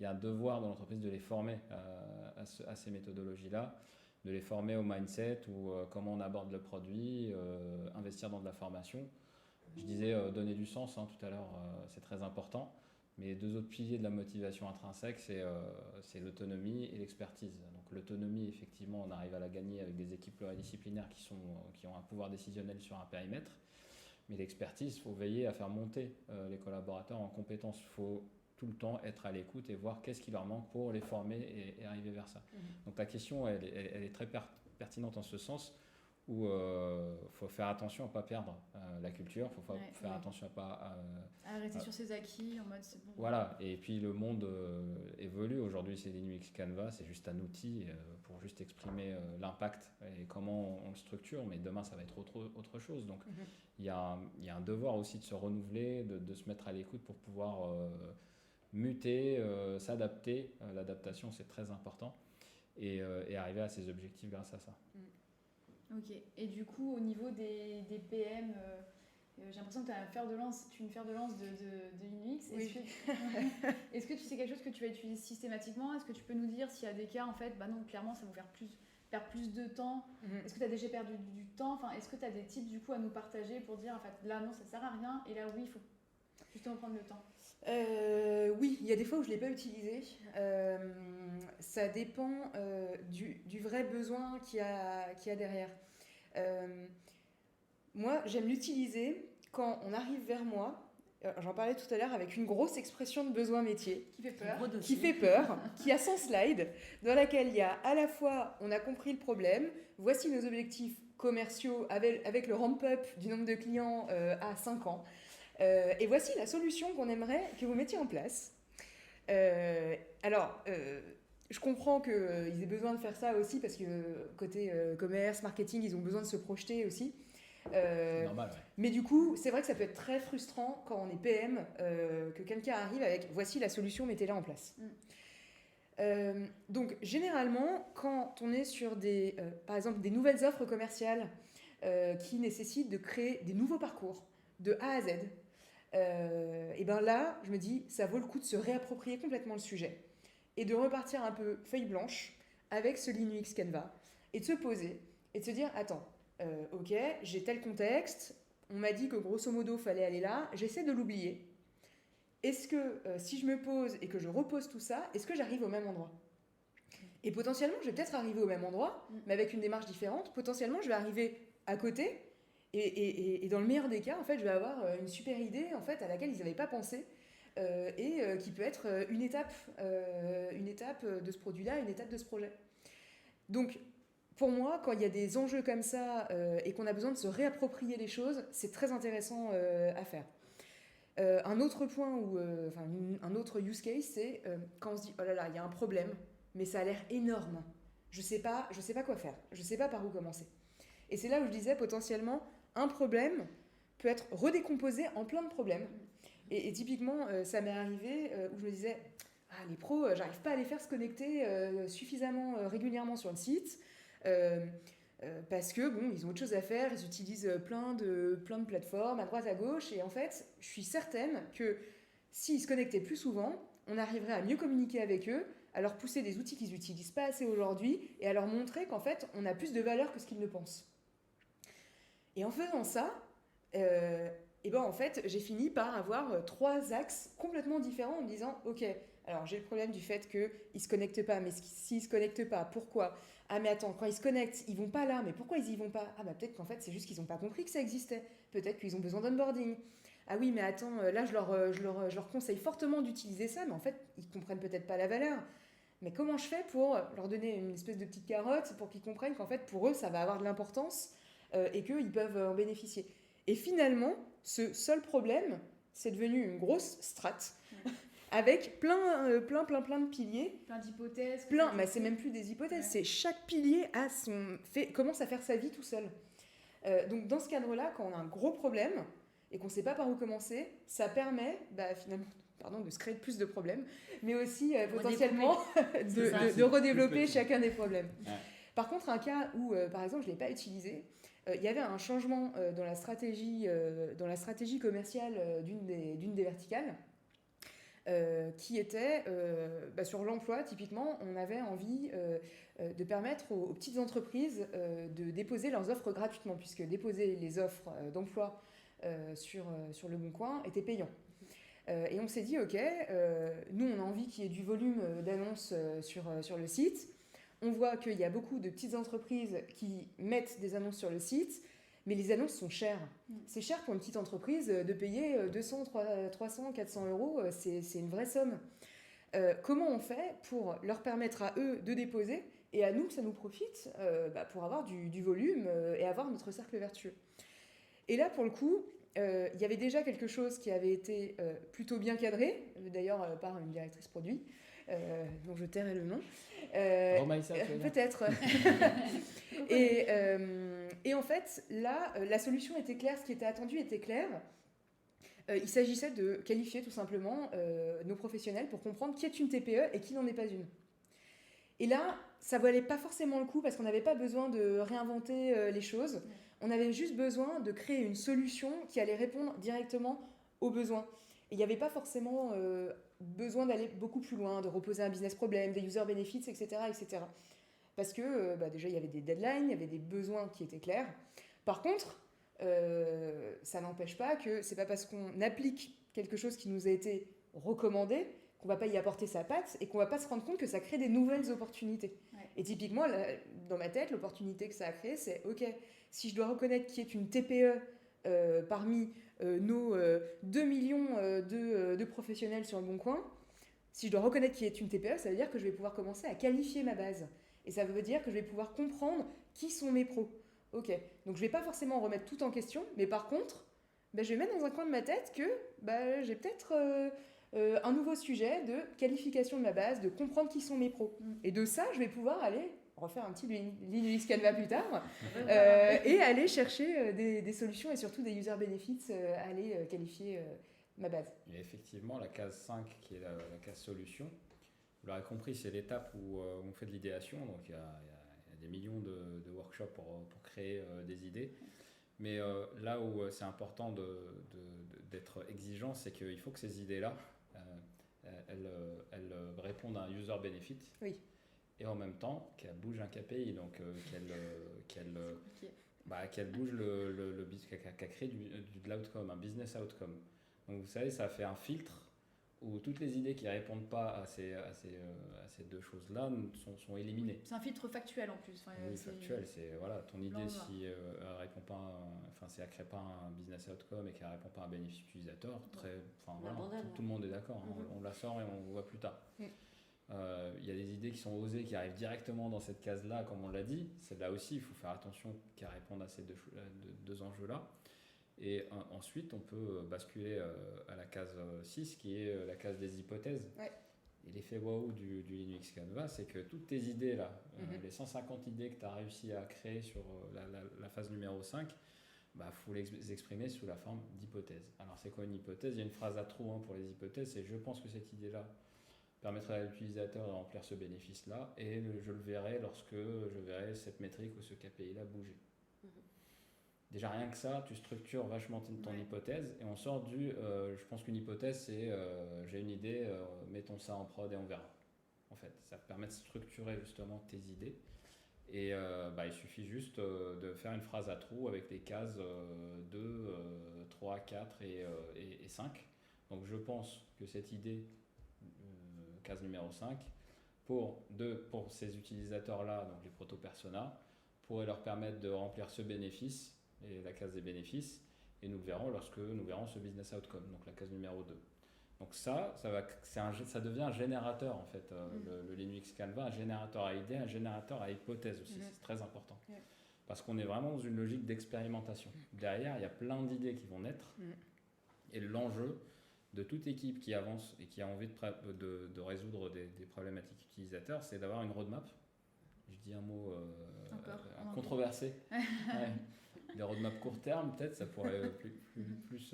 y a un devoir dans l'entreprise de les former à ces méthodologies-là, de les former au mindset ou comment on aborde le produit, investir dans de la formation. Je disais donner du sens tout à l'heure, c'est très important. Mais les deux autres piliers de la motivation intrinsèque, c'est l'autonomie et l'expertise. Donc l'autonomie, effectivement, on arrive à la gagner avec des équipes pluridisciplinaires qui ont un pouvoir décisionnel sur un périmètre. Mais l'expertise, il faut veiller à faire monter les collaborateurs en compétences. Il faut tout le temps être à l'écoute et voir qu'est-ce qui leur manque pour les former et arriver vers ça. Donc ta question, elle est très pertinente en ce sens où faut faire attention à ne pas perdre la culture, il faut faire attention à ne pas... arrêter sur ses acquis, en mode c'est bon. Voilà, et puis le monde évolue. Aujourd'hui, c'est Linux Canva, c'est juste un outil pour juste exprimer l'impact et comment on le structure, mais demain, ça va être autre chose. Donc, il y a un devoir aussi de se renouveler, de se mettre à l'écoute pour pouvoir muter, s'adapter. L'adaptation, c'est très important. Et arriver à ses objectifs grâce à ça. Ok, et du coup, au niveau des PM, j'ai l'impression que tu as une fer de lance de Linux. Oui. Est-ce que tu sais quelque chose que tu vas utiliser systématiquement? Est-ce que tu peux nous dire s'il y a des cas, en fait, non, clairement, ça va vous faire perdre plus de temps? Est-ce que tu as déjà perdu du temps? Est-ce que tu as des tips, du coup, à nous partager pour dire, en fait, là, non, ça sert à rien, et là, oui, il faut justement prendre le temps? Oui, il y a des fois où je ne l'ai pas utilisé. Ça dépend du vrai besoin qu'il y a derrière. Moi, j'aime l'utiliser quand on arrive vers moi j'en parlais tout à l'heure avec une grosse expression de besoin métier qui fait peur. Qui a 100 slides, dans laquelle il y a à la fois, on a compris le problème, voici nos objectifs commerciaux avec le ramp-up du nombre de clients à 5 ans, et voici la solution qu'on aimerait que vous mettiez en place. Je comprends qu'ils aient besoin de faire ça aussi, parce que côté commerce, marketing, ils ont besoin de se projeter aussi. Normal, ouais. Mais du coup, c'est vrai que ça peut être très frustrant quand on est PM, que quelqu'un arrive avec « voici la solution, mettez-la en place ». Donc, généralement, quand on est sur par exemple des nouvelles offres commerciales qui nécessitent de créer des nouveaux parcours de A à Z, et ben là, je me dis, ça vaut le coup de se réapproprier complètement le sujet et de repartir un peu feuille blanche avec ce Lean UX Canva et de se poser et de se dire, attends, ok, j'ai tel contexte, on m'a dit que grosso modo, fallait aller là, j'essaie de l'oublier. Est-ce que si je me pose et que je repose tout ça, est-ce que j'arrive au même endroit ? Et potentiellement, je vais peut-être arriver au même endroit, mais avec une démarche différente. Potentiellement, je vais arriver à côté, et dans le meilleur des cas, en fait, je vais avoir une super idée en fait, à laquelle ils n'avaient pas pensé, qui peut être une étape de ce produit-là, une étape de ce projet. Donc, pour moi, quand il y a des enjeux comme ça et qu'on a besoin de se réapproprier les choses, c'est très intéressant à faire. Un autre point, un autre use case, c'est quand on se dit « oh là là, il y a un problème, mais ça a l'air énorme. Je sais pas quoi faire. Je sais pas par où commencer. » Et c'est là où je disais potentiellement, un problème peut être redécomposé en plein de problèmes. Et typiquement, ça m'est arrivé où je me disais « les pros, j'arrive pas à les faire se connecter suffisamment régulièrement sur le site. » Parce que bon, ils ont autre chose à faire, ils utilisent plein de plateformes à droite à gauche, et en fait, je suis certaine que s'ils se connectaient plus souvent, on arriverait à mieux communiquer avec eux, à leur pousser des outils qu'ils n'utilisent pas assez aujourd'hui, et à leur montrer qu'en fait, on a plus de valeur que ce qu'ils ne pensent. Et en faisant ça, en fait, j'ai fini par avoir 3 axes complètement différents en me disant, ok, alors j'ai le problème du fait qu'ils ne se connectent pas, mais s'ils ne se connectent pas, pourquoi ? Ah mais attends, quand ils se connectent, ils vont pas là, mais pourquoi ils y vont pas ? Ah bah peut-être qu'en fait c'est juste qu'ils n'ont pas compris que ça existait, peut-être qu'ils ont besoin d'onboarding. Ah oui mais attends, là je leur conseille fortement d'utiliser ça, mais en fait ils comprennent peut-être pas la valeur. Mais comment je fais pour leur donner une espèce de petite carotte pour qu'ils comprennent qu'en fait pour eux ça va avoir de l'importance et qu'ils peuvent en bénéficier. Et finalement, ce seul problème, c'est devenu une grosse strate. Avec plein de piliers. Plein d'hypothèses. Mais c'est même plus des hypothèses, c'est chaque pilier commence à faire sa vie tout seul. Donc dans ce cadre-là, quand on a un gros problème et qu'on ne sait pas par où commencer, ça permet finalement de se créer plus de problèmes, mais aussi potentiellement de redévelopper chacun des problèmes. Ouais. Par contre, un cas où, par exemple, je ne l'ai pas utilisé, il y avait un changement dans la stratégie commerciale d'une des verticales, qui était sur l'emploi. Typiquement, on avait envie de permettre aux petites entreprises de déposer leurs offres gratuitement, puisque déposer les offres d'emploi sur Le Bon Coin était payant. Et on s'est dit, ok, nous on a envie qu'il y ait du volume d'annonces sur le site. On voit qu'il y a beaucoup de petites entreprises qui mettent des annonces sur le site, mais les annonces sont chères. C'est cher pour une petite entreprise de payer 200, 300, 400 euros, c'est une vraie somme. Comment on fait pour leur permettre à eux de déposer et à nous que ça nous profite pour avoir du volume et avoir notre cercle vertueux. Et là, pour le coup, il y avait déjà quelque chose qui avait été plutôt bien cadré, d'ailleurs par une directrice produit, dont je tairai le nom. Peut-être. Et en fait, là, la solution était claire, ce qui était attendu était clair. Il s'agissait de qualifier tout simplement nos professionnels pour comprendre qui est une TPE et qui n'en est pas une. Et là, ça ne valait pas forcément le coup parce qu'on n'avait pas besoin de réinventer les choses. On avait juste besoin de créer une solution qui allait répondre directement aux besoins. Et il n'y avait pas forcément besoin d'aller beaucoup plus loin, de reposer un business problem, des user benefits, etc. etc. Parce que déjà, il y avait des deadlines, il y avait des besoins qui étaient clairs. Par contre, ça n'empêche pas que c'est pas parce qu'on applique quelque chose qui nous a été recommandé qu'on va pas y apporter sa patte et qu'on va pas se rendre compte que ça crée des nouvelles opportunités. Ouais. Et typiquement, dans ma tête, l'opportunité que ça a créé, c'est ok, si je dois reconnaître qui est une TPE parmi nos 2 millions de professionnels sur le Bon Coin, si je dois reconnaître qui est une TPE, ça veut dire que je vais pouvoir commencer à qualifier ma base. Et ça veut dire que je vais pouvoir comprendre qui sont mes pros. Ok, donc je ne vais pas forcément remettre tout en question, mais par contre, je vais mettre dans un coin de ma tête que j'ai peut-être un nouveau sujet de qualification de ma base, de comprendre qui sont mes pros. Et de ça, je vais pouvoir aller refaire un petit Linux Canva plus tard et aller chercher des solutions et surtout des user benefits, aller qualifier ma base. Et effectivement, la case 5, qui est la case solution, vous l'aurez compris, c'est l'étape où on fait de l'idéation. Donc il y a des millions de workshops pour créer des idées. Mais là où c'est important d'être exigeant, c'est qu'il faut que ces idées-là, elles répondent à un user benefit. Oui. Et en même temps, qu'elles bougent un KPI, donc qu'elle bouge qu'elle crée de l'outcome, un business outcome. Donc vous savez, ça fait un filtre où toutes les idées qui ne répondent pas à ces deux choses-là sont éliminées. C'est un filtre factuel en plus. Enfin, oui, factuel, c'est voilà, ton idée, si elle répond pas, si elle crée pas un business outcome et qu'elle répond pas à un bénéfice utilisateur, tout le monde est d'accord, on la sort et on voit plus tard. Il y a des idées qui sont osées, qui arrivent directement dans cette case-là, comme on l'a dit. Celle-là aussi, il faut faire attention qu'elle réponde à ces deux enjeux-là. Et ensuite, on peut basculer à la case 6, qui est la case des hypothèses. Ouais. Et l'effet waouh du Linux Canva, c'est que toutes tes idées, là, les 150 idées que tu as réussi à créer sur la phase numéro 5, faut les exprimer sous la forme d'hypothèses. Alors, c'est quoi une hypothèse ? Il y a une phrase à trous pour les hypothèses, c'est « je pense que cette idée-là permettra à l'utilisateur de remplir ce bénéfice-là, et je le verrai lorsque je verrai cette métrique ou ce KPI-là bouger. » Déjà, rien que ça, tu structures vachement ton hypothèse, et on sort je pense qu'une hypothèse, c'est j'ai une idée, mettons ça en prod et on verra. En fait, ça permet de structurer justement tes idées. Et il suffit juste de faire une phrase à trous avec les cases 2, 3, 4 et 5. Donc je pense que cette idée, case numéro 5, pour ces utilisateurs-là, donc les proto-personas, pourrait leur permettre de remplir ce bénéfice, et la case des bénéfices, et nous le verrons lorsque nous verrons ce business outcome, donc la case numéro 2. Donc ça devient un générateur en fait, le Linux Canva, un générateur à idées, un générateur à hypothèses aussi, c'est très important. Parce qu'on est vraiment dans une logique d'expérimentation. Derrière, il y a plein d'idées qui vont naître, et l'enjeu de toute équipe qui avance et qui a envie de résoudre des problématiques utilisateurs, c'est d'avoir une roadmap. Je dis un mot controversé. Des roadmaps court terme, peut-être, ça pourrait plus...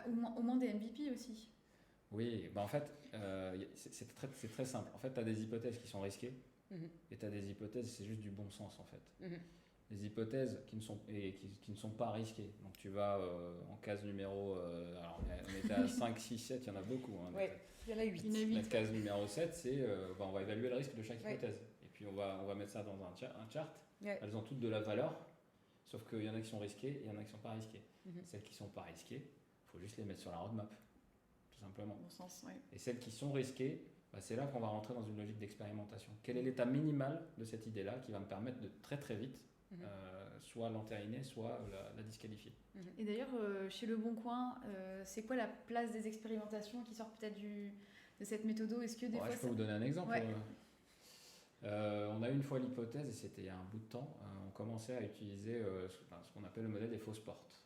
au moins des MVP aussi. Oui, en fait, c'est très simple. En fait, tu as des hypothèses qui sont risquées, et tu as des hypothèses, c'est juste du bon sens, en fait. Les hypothèses qui ne sont pas risquées. Donc, tu vas en case numéro... alors, on était à 5, 6, 7, il y en a beaucoup. Oui, il y en a 8. La case numéro 7, c'est on va évaluer le risque de chaque hypothèse. Et puis, on va mettre ça dans un chart. Elles ont toutes de la valeur. Sauf qu'il y en a qui sont risquées et il y en a qui ne sont pas risquées. Celles qui ne sont pas risquées, il faut juste les mettre sur la roadmap, tout simplement. Bon sens, oui. Et celles qui sont risquées, c'est là qu'on va rentrer dans une logique d'expérimentation. Quel est l'état minimal de cette idée-là qui va me permettre de très très vite soit l'entériner, soit la disqualifier. Et d'ailleurs, chez Le Bon Coin, c'est quoi la place des expérimentations qui sort peut-être de cette méthode ? Est-ce que des fois je peux vous donner un exemple. On a eu une fois l'hypothèse, et c'était il y a un bout de temps, on commençait à utiliser ce qu'on appelle le modèle des fausses portes.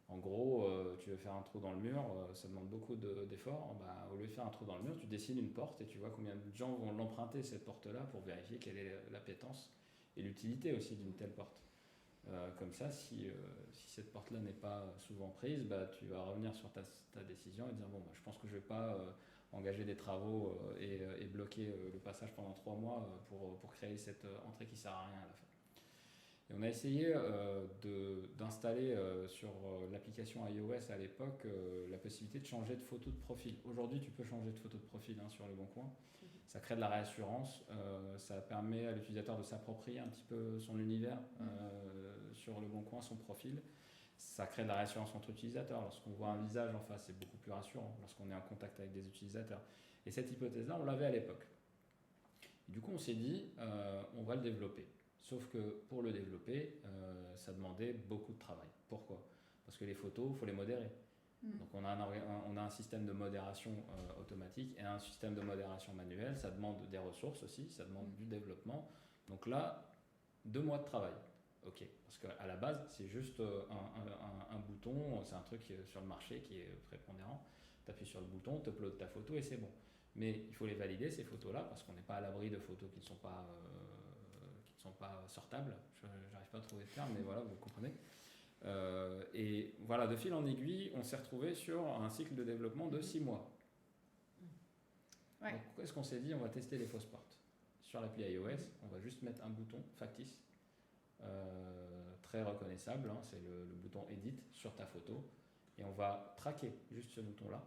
En gros, tu veux faire un trou dans le mur, ça demande beaucoup d'efforts. Au lieu de faire un trou dans le mur, tu dessines une porte et tu vois combien de gens vont l'emprunter, cette porte-là, pour vérifier quelle est l'appétence et l'utilité aussi d'une telle porte. Comme ça, si cette porte-là n'est pas souvent prise, tu vas revenir sur ta décision et dire je pense que je ne vais pas engager des travaux et bloquer le passage pendant 3 mois pour créer cette entrée qui ne sert à rien à la fin. Et on a essayé d'installer sur l'application iOS à l'époque la possibilité de changer de photo de profil. Aujourd'hui, tu peux changer de photo de profil sur Le Bon Coin. Ça crée de la réassurance, ça permet à l'utilisateur de s'approprier un petit peu son univers sur Le Bon Coin, son profil. Ça crée de la réassurance entre utilisateurs. Lorsqu'on voit un visage en face, c'est beaucoup plus rassurant lorsqu'on est en contact avec des utilisateurs. Et cette hypothèse-là, on l'avait à l'époque. Et du coup, on s'est dit, on va le développer. Sauf que pour le développer, ça demandait beaucoup de travail. Pourquoi ? Parce que les photos, il faut les modérer. Donc on a un système de modération automatique et un système de modération manuel. Ça demande des ressources aussi, ça demande du développement. Donc là, 2 mois de travail. Ok, parce qu'à la base, c'est juste un bouton, c'est un truc sur le marché qui est prépondérant. Tu appuies sur le bouton, tu uploads ta photo et c'est bon. Mais il faut les valider, ces photos-là, parce qu'on n'est pas à l'abri de photos qui ne sont pas sortables. Je n'arrive pas à trouver le terme, mais voilà, vous comprenez. Et voilà, de fil en aiguille, on s'est retrouvé sur un cycle de développement de 6 mois. Ouais. Donc, qu'est-ce qu'on s'est dit ? On va tester les fausses portes. Sur l'appli iOS, on va juste mettre un bouton factice, très reconnaissable, hein, c'est le bouton Edit sur ta photo, et on va traquer juste ce bouton-là,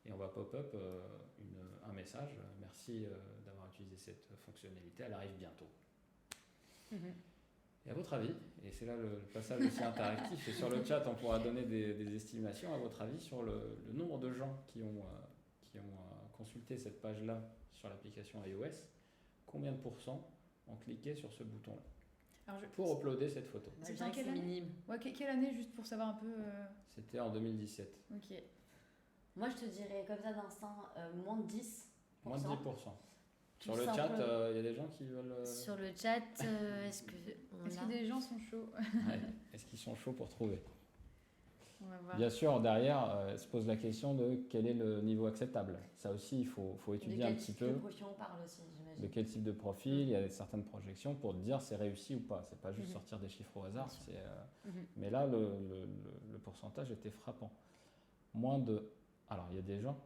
et on va pop-up un message. Merci d'avoir utilisé cette fonctionnalité, elle arrive bientôt. Et à votre avis, et c'est là le passage aussi interactif, et sur le chat on pourra donner des estimations, à votre avis, sur le nombre de gens qui ont consulté cette page-là sur l'application iOS, combien de pourcents ont cliqué sur ce bouton-là pour uploader cette photo? Je dirais que c'est minime. Ouais, quelle année, juste pour savoir un peu C'était en 2017. Ok. Moi, je te dirais comme ça d'instinct, moins de 10%. Moins de 10%. Sur le Tout chat, simple. il y a des gens qui veulent... Sur le chat, est-ce que des gens sont chauds? Ouais. Est-ce qu'ils sont chauds pour trouver? On va voir. Bien sûr, derrière, se pose la question de quel est le niveau acceptable. Ça aussi, il faut étudier un petit peu. De quel type de profil on parle aussi, j'imagine. De quel type de profil, il y a certaines projections pour dire c'est réussi ou pas. C'est pas juste sortir des chiffres au hasard. Mais là, le pourcentage était frappant. Moins de... Alors, il y a des gens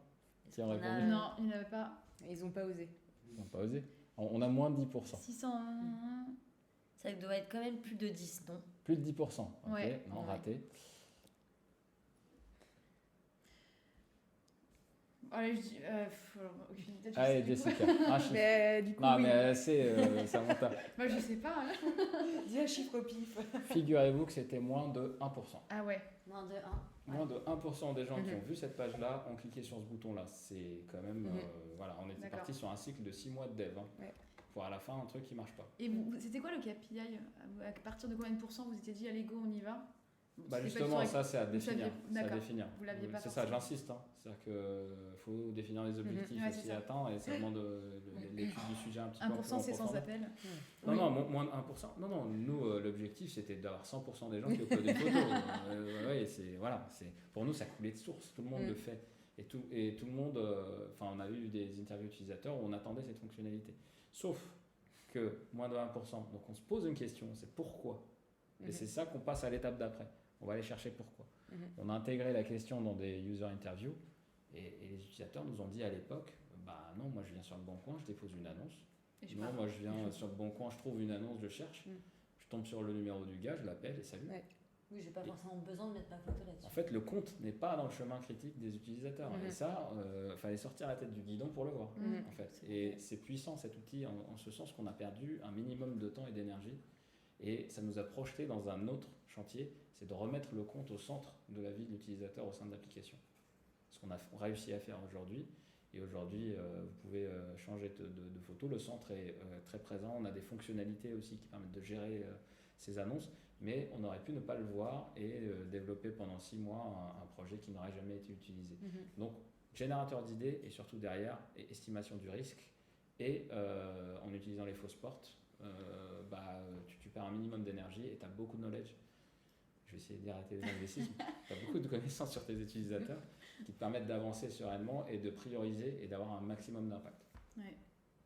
qui ont répondu. Non, il n'y en avait pas. Ils n'ont pas osé. Ils n'ont pas osé. On a moins de 10%. 600. Ça doit être quand même plus de 10, non? Plus de 10%. Ok, Ouais. non, raté. Allez, je dis. Aucune idée, Allez, Jessica, un chiffre. Mais du coup, Non, oui. mais c'est ça monte. Moi, je sais pas. Hein. Dis un chiffre au pif. Figurez-vous que c'était moins de 1%. Ah ouais. Moins de 1. Moins de 1% des gens qui ont vu cette page-là ont cliqué sur ce bouton-là. C'est quand même... voilà, on était D'accord. parti sur un cycle de 6 mois de dev. Hein, Ouais. pour à la fin un truc qui marche pas. Et c'était quoi le KPI? À partir de combien de pourcents vous étiez dit, allez, go, on y va? Bah justement, ça c'est à définir. D'accord. Vous l'aviez pas c'est ça, forcément. j'insiste. Hein. C'est-à-dire qu'il faut définir les objectifs Ouais, aussi c'est ça. atteints et ça demande l'étude du sujet un petit peu. 1% c'est sans appel. Non, Oui. non, moins de 1%. Non, nous, l'objectif c'était d'avoir 100% des gens qui uploadent des photos. Pour nous, ça coulait de source. Tout le monde le fait. Et tout le monde, on a eu des interviews utilisateurs où on attendait cette fonctionnalité. Sauf que moins de 1%. Donc on se pose une question, c'est pourquoi? Et c'est ça qu'on passe à l'étape d'après. On va aller chercher pourquoi. On a intégré la question dans des user interviews et les utilisateurs nous ont dit à l'époque, bah non, moi je viens sur le Bon Coin, je dépose une annonce. Non, moi je viens sur le Bon Coin, je trouve une annonce, je cherche, je tombe sur le numéro du gars, je l'appelle et salut. Ouais. Oui, j'ai pas forcément besoin de mettre ma photo là-dessus. En fait, le compte n'est pas dans le chemin critique des utilisateurs. Et ça, fallait sortir la tête du guidon pour le voir. En fait. Et c'est puissant cet outil en ce sens qu'on a perdu un minimum de temps et d'énergie. Et ça nous a projeté dans un autre chantier, c'est de remettre le compte au centre de la vie de l'utilisateur au sein de l'application. Ce qu'on a réussi à faire aujourd'hui. Et aujourd'hui, vous pouvez changer de photo. Le centre est très présent. On a des fonctionnalités aussi qui permettent de gérer ces annonces. Mais on aurait pu ne pas le voir et développer pendant 6 mois un projet qui n'aurait jamais été utilisé. Donc, générateur d'idées et surtout derrière, estimation du risque. Et en utilisant les fausses portes, tu perds un minimum d'énergie et tu as beaucoup de knowledge. Je vais essayer d'arrêter les anglicismes. Tu as beaucoup de connaissances sur tes utilisateurs qui te permettent d'avancer sereinement et de prioriser et d'avoir un maximum d'impact. Ouais.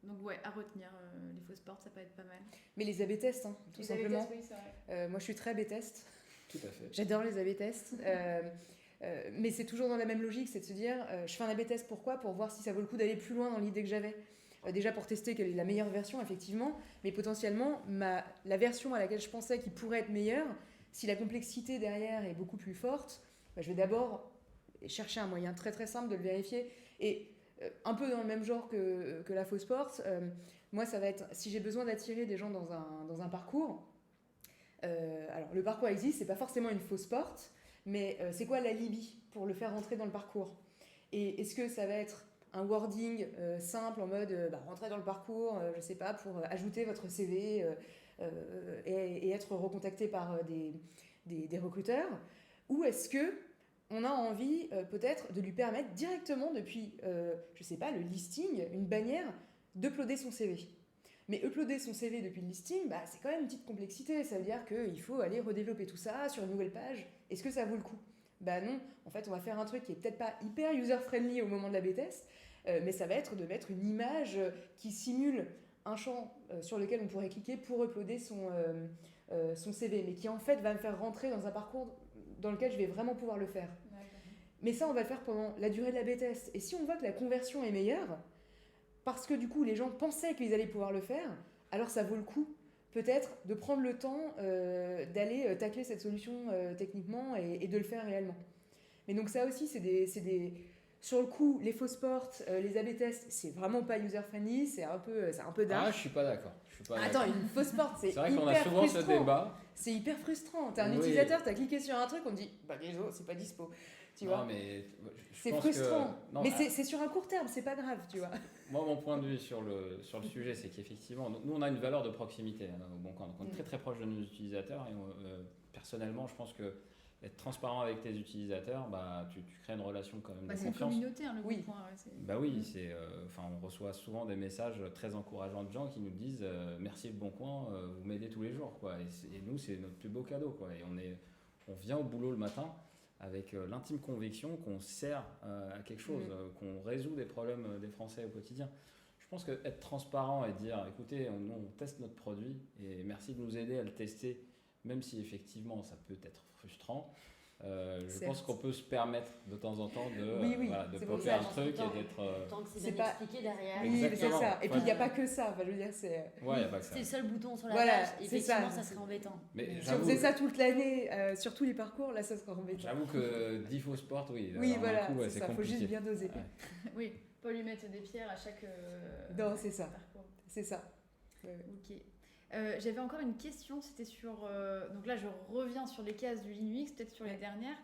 Donc ouais, à retenir les fausses portes, ça peut être pas mal. Mais les A/B tests, hein, tout simplement. Oui, c'est vrai. Moi, je suis très A/B test. Tout à fait. J'adore les A/B tests. Mais c'est toujours dans la même logique, c'est de se dire, je fais un A/B test, pourquoi? Pour voir si ça vaut le coup d'aller plus loin dans l'idée que j'avais. Déjà pour tester quelle est la meilleure version, effectivement, mais potentiellement, la version à laquelle je pensais qu'il pourrait être meilleure, si la complexité derrière est beaucoup plus forte, je vais d'abord chercher un moyen très très simple de le vérifier. Et un peu dans le même genre que la fausse porte, moi ça va être, si j'ai besoin d'attirer des gens dans un parcours, alors le parcours existe, c'est pas forcément une fausse porte, mais c'est quoi l'alibi pour le faire rentrer dans le parcours? Et est-ce que ça va être un wording simple en mode rentrer dans le parcours, je sais pas, pour ajouter votre CV et être recontacté par des recruteurs, ou est-ce que on a envie peut-être de lui permettre directement depuis, je sais pas, le listing, une bannière, d'uploader son CV. Mais uploader son CV depuis le listing, bah, c'est quand même une petite complexité. Ça veut dire qu'il faut aller redévelopper tout ça sur une nouvelle page. Est-ce que ça vaut le coup ? Bah non, en fait, on va faire un truc qui est peut-être pas hyper user-friendly au moment de la B-test, mais ça va être de mettre une image qui simule un champ sur lequel on pourrait cliquer pour uploader son CV, mais qui en fait va me faire rentrer dans un parcours dans lequel je vais vraiment pouvoir le faire. Mais ça, on va le faire pendant la durée de la B-test. Et si on voit que la conversion est meilleure, parce que du coup, les gens pensaient qu'ils allaient pouvoir le faire, alors ça vaut le coup, peut-être, de prendre le temps d'aller tacler cette solution techniquement et de le faire réellement. Mais donc ça aussi, c'est des... Sur le coup, les faux sports, les A/B tests, c'est vraiment pas user-friendly, c'est un peu dark. Ah, je suis pas d'accord. Attends, une faux sport, c'est vrai hyper qu'on a souvent frustrant. ce débat. C'est hyper frustrant. T'es un utilisateur, t'as cliqué sur un truc, on te dit, bah désolé, c'est pas dispo. Tu vois, mais c'est frustrant. Mais c'est sur un court terme, c'est pas grave, tu vois. Moi, mon point de vue sur le sujet, c'est qu'effectivement, nous, on a une valeur de proximité au Bon Coin. Donc, on est très très proche de nos utilisateurs. Et personnellement, je pense que être transparent avec tes utilisateurs, bah, tu crées une relation quand même de confiance. C'est une communauté, le Bon Coin. Bah oui, on reçoit souvent des messages très encourageants de gens qui nous disent merci le Bon Coin, vous m'aidez tous les jours, quoi. Et nous, c'est notre plus beau cadeau, quoi. Et on vient au boulot le matin avec l'intime conviction qu'on sert à quelque chose, qu'on résout des problèmes des Français au quotidien. Je pense qu'être transparent et dire écoutez, nous on teste notre produit et merci de nous aider à le tester, même si effectivement ça peut être frustrant. Je pense qu'on peut se permettre de temps en temps de popper un truc et d'être. Tant que c'est bien expliqué derrière. Oui, c'est ça. Et puis il n'y a pas que ça. Enfin, je veux dire, c'est. Ouais, y a pas que ça. C'est le seul bouton sur la page. Effectivement, ça serait embêtant. Mais si on faisait ça toute l'année sur tous les parcours, là, ça serait embêtant. J'avoue que 10 faux sports, oui. Oui, voilà, coup, c'est ça. Il faut juste bien doser. Ouais. Oui, pas lui mettre des pierres à chaque. Non, c'est ça. Parcours. C'est ça. Ok. J'avais encore une question, c'était sur... donc là, je reviens sur les cases du Linux, peut-être sur les dernières.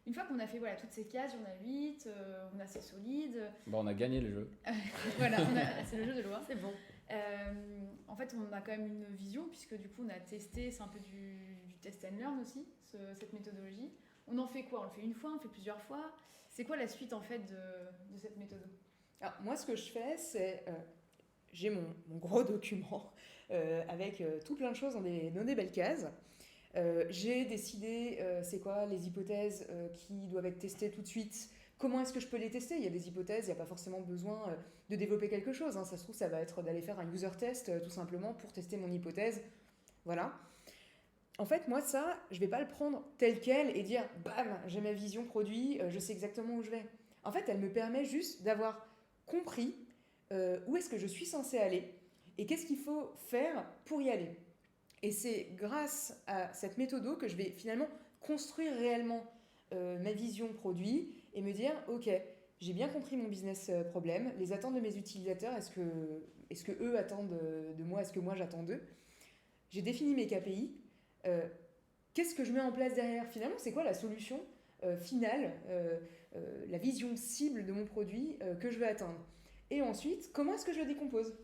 Une fois qu'on a fait toutes ces cases, on a 8, on a assez solide. Bon, on a gagné le jeu. Voilà, c'est le jeu de loi. C'est bon. En fait, on a quand même une vision, puisque du coup, on a testé, c'est un peu du test and learn aussi, cette méthodologie. On en fait quoi ? On le fait une fois, on le fait plusieurs fois. C'est quoi la suite, en fait, de cette méthode ? Alors, moi, ce que je fais, c'est... j'ai mon gros document avec tout plein de choses dans des belles cases. J'ai décidé c'est quoi les hypothèses qui doivent être testées tout de suite. Comment est-ce que je peux les tester ? Il y a des hypothèses, il n'y a pas forcément besoin de développer quelque chose. Hein. Ça se trouve, ça va être d'aller faire un user test tout simplement pour tester mon hypothèse. Voilà. En fait, moi, ça, je ne vais pas le prendre tel quel et dire « bam, j'ai ma vision produit, je sais exactement où je vais ». En fait, elle me permet juste d'avoir compris où est-ce que je suis censée aller et qu'est-ce qu'il faut faire pour y aller. Et c'est grâce à cette méthode que je vais finalement construire réellement ma vision produit et me dire « Ok, j'ai bien compris mon business problème, les attentes de mes utilisateurs, est-ce que eux attendent de moi, est-ce que moi j'attends d'eux ? J'ai défini mes KPI, qu'est-ce que je mets en place derrière ? Finalement, c'est quoi la solution finale, la vision cible de mon produit que je veux atteindre ? Et ensuite, comment est-ce que je le décompose ?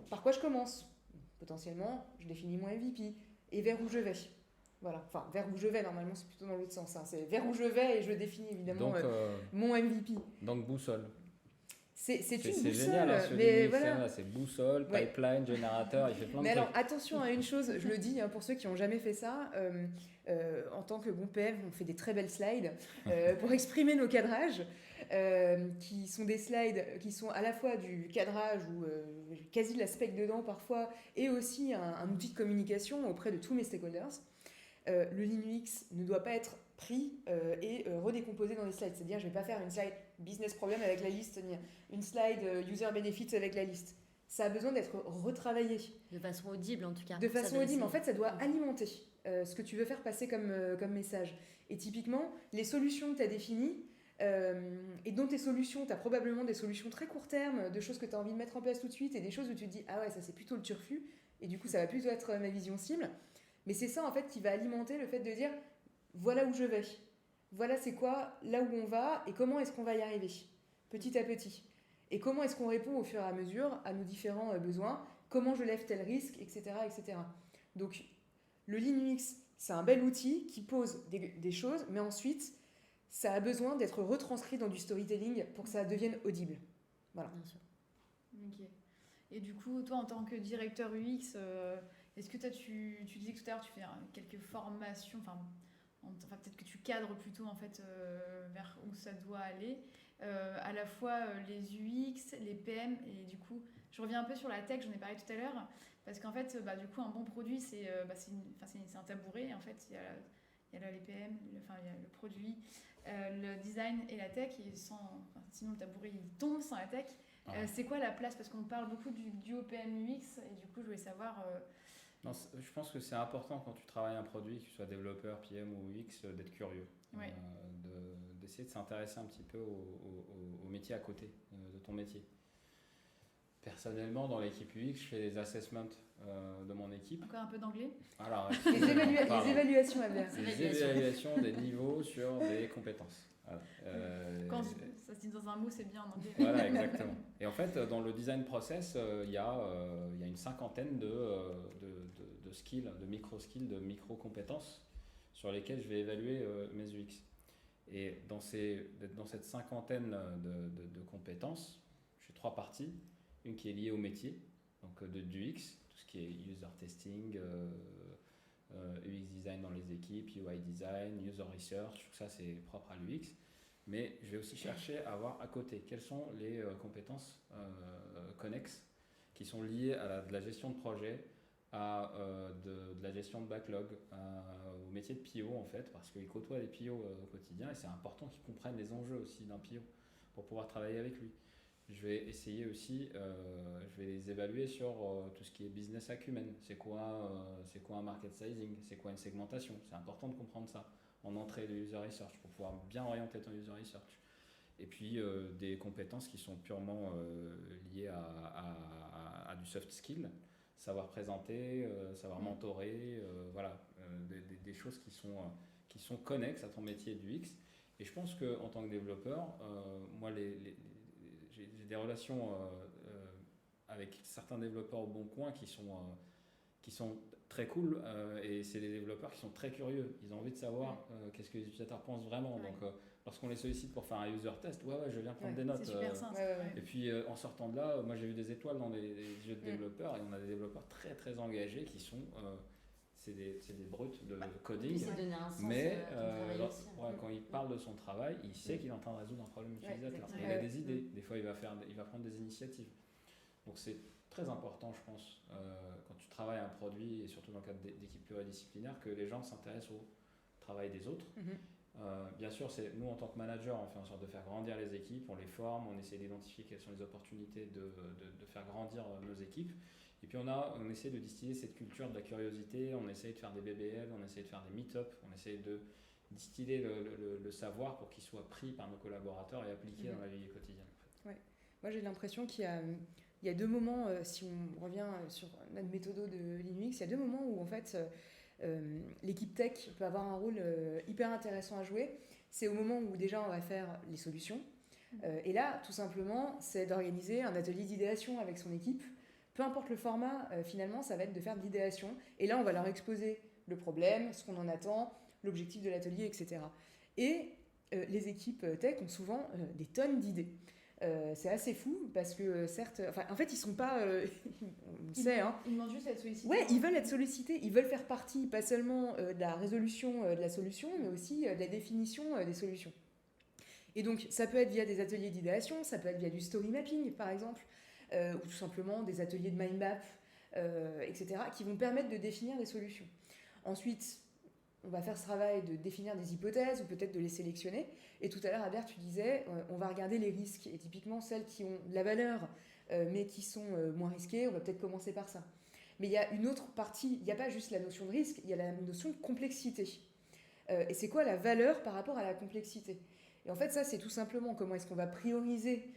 Par quoi je commence ? Potentiellement, je définis mon MVP et vers où je vais. Voilà. Enfin, vers où je vais, normalement, c'est plutôt dans l'autre sens. Hein. C'est vers où je vais et je définis évidemment donc, mon MVP. Donc, boussole. C'est une boussole. Génial, hein, mais voilà. Là, c'est boussole, pipeline, générateur, il fait plein de trucs. Mais alors, attention à une chose, je le dis hein, pour ceux qui n'ont jamais fait ça. En tant que bon PM, on fait des très belles slides pour exprimer nos cadrages, qui sont des slides qui sont à la fois du cadrage ou quasi de la spec dedans parfois, et aussi un outil de communication auprès de tous mes stakeholders. Le Linux ne doit pas être pris et redécomposé dans des slides. C'est-à-dire, je ne vais pas faire une slide business problem avec la liste, ni une slide user benefits avec la liste. Ça a besoin d'être retravaillé. De façon audible, en tout cas. De façon audible. En fait, ça doit alimenter ce que tu veux faire passer comme message. Et typiquement, les solutions que tu as définies, et dans tes solutions, tu as probablement des solutions très court terme, de choses que tu as envie de mettre en place tout de suite, et des choses où tu te dis « Ah ouais, ça c'est plutôt le turfu », et du coup, ça va plutôt être ma vision cible. Mais c'est ça, en fait, qui va alimenter le fait de dire « Voilà où je vais. Voilà c'est quoi, là où on va, et comment est-ce qu'on va y arriver, petit à petit. Et comment est-ce qu'on répond au fur et à mesure à nos différents besoins, comment je lève tel risque, etc. etc. » Donc, le Lean UX, c'est un bel outil qui pose des choses, mais ensuite, ça a besoin d'être retranscrit dans du storytelling pour que ça devienne audible. Voilà. Bien sûr. Ok. Et du coup, toi, en tant que directeur UX, est-ce que tu disais que tout à l'heure, tu fais quelques formations, enfin peut-être que tu cadres plutôt en fait vers où ça doit aller, à la fois les UX, les PM, et du coup, je reviens un peu sur la tech, j'en ai parlé tout à l'heure, parce qu'en fait, du coup, un bon produit, c'est un tabouret, en fait, il y a les PM, il y a le produit, le design et la tech, et sinon le tabouret, il tombe sans la tech. C'est quoi la place? Parce qu'on parle beaucoup du duo PM UX, et du coup, je voulais savoir... Non, je pense que c'est important quand tu travailles un produit, que tu sois développeur, PM ou UX, d'être curieux. Ouais. D'essayer de s'intéresser un petit peu au métier à côté de ton métier. Personnellement, dans l'équipe UX, je fais des assessments de mon équipe. Encore un peu d'anglais? Alors, Les évaluations à faire. Les évaluations des niveaux sur des compétences. Voilà. Quand ça se dit dans un mot, c'est bien en anglais. Voilà, exactement. Et en fait, dans le design process, il y a une cinquantaine de skills, de micro-skills, de micro-compétences sur lesquelles je vais évaluer mes UX. Et dans cette cinquantaine de compétences, je fais 3 parties. Une qui est liée au métier, donc du UX, tout ce qui est user testing, UX design dans les équipes, UI design, user research, tout ça c'est propre à l'UX. Mais je vais aussi chercher à voir à côté quelles sont les compétences connexes qui sont liées à de la gestion de projet, à de la gestion de backlog, au métier de PO en fait, parce qu'ils côtoient les PO au quotidien et c'est important qu'ils comprennent les enjeux aussi d'un PO pour pouvoir travailler avec lui. Je vais essayer aussi, je vais les évaluer sur tout ce qui est business acumen. C'est quoi un market sizing? C'est quoi une segmentation? C'est important de comprendre ça en entrée de user research pour pouvoir bien orienter ton user research. Et puis des compétences qui sont purement liées à du soft skill, savoir présenter, savoir mentorer, voilà, des choses qui sont connexes à ton métier du X. Et je pense qu'en tant que développeur, moi j'ai des relations avec certains développeurs au Bon Coin qui sont très cool et c'est des développeurs qui sont très curieux. Ils ont envie de savoir qu'est-ce que les utilisateurs pensent vraiment. Ouais. Donc lorsqu'on les sollicite pour faire un user test, je viens prendre des notes. C'est super simple. Et puis en sortant de là, moi j'ai vu des étoiles dans les yeux de développeurs et on a des développeurs très très engagés qui sont... c'est des brutes de coding, mais quand il parle de son travail, il sait qu'il est en train de résoudre un problème utilisateur. Il a des idées, des fois il va prendre des initiatives. Donc c'est très important, je pense, quand tu travailles un produit, et surtout dans le cadre d'équipes pluridisciplinaires, que les gens s'intéressent au travail des autres. Bien sûr, nous en tant que manager, on fait en sorte de faire grandir les équipes, on les forme, on essaie d'identifier quelles sont les opportunités de faire grandir nos équipes. Et puis on essaie de distiller cette culture de la curiosité, on essaie de faire des BBL, on essaie de faire des meet-up, on essaie de distiller le savoir pour qu'il soit pris par nos collaborateurs et appliqué dans la vie quotidienne. En fait. Ouais. Moi j'ai l'impression qu'il y a 2 moments, si on revient sur notre méthode de Linux, il y a 2 moments où en fait l'équipe tech peut avoir un rôle hyper intéressant à jouer. C'est au moment où déjà on va faire les solutions. Et là, tout simplement, c'est d'organiser un atelier d'idéation avec son équipe. Peu importe le format, finalement, ça va être de faire de l'idéation. Et là, on va leur exposer le problème, ce qu'on en attend, l'objectif de l'atelier, etc. Et les équipes tech ont souvent des tonnes d'idées. C'est assez fou parce que certes, en fait, ils sont pas, on le sait, hein. Ils demandent juste à être sollicités. Ouais, ils veulent être sollicités, ils veulent faire partie pas seulement de la résolution de la solution, mais aussi de la définition des solutions. Et donc, ça peut être via des ateliers d'idéation, ça peut être via du story mapping, par exemple. Ou tout simplement des ateliers de mind map, etc., qui vont permettre de définir des solutions. Ensuite, on va faire ce travail de définir des hypothèses ou peut-être de les sélectionner. Et tout à l'heure, Albert, tu disais, on va regarder les risques. Et typiquement, celles qui ont de la valeur, mais qui sont moins risquées, on va peut-être commencer par ça. Mais il y a une autre partie, il n'y a pas juste la notion de risque, il y a la notion de complexité. Et c'est quoi la valeur par rapport à la complexité? Et en fait, ça, c'est tout simplement comment est-ce qu'on va prioriser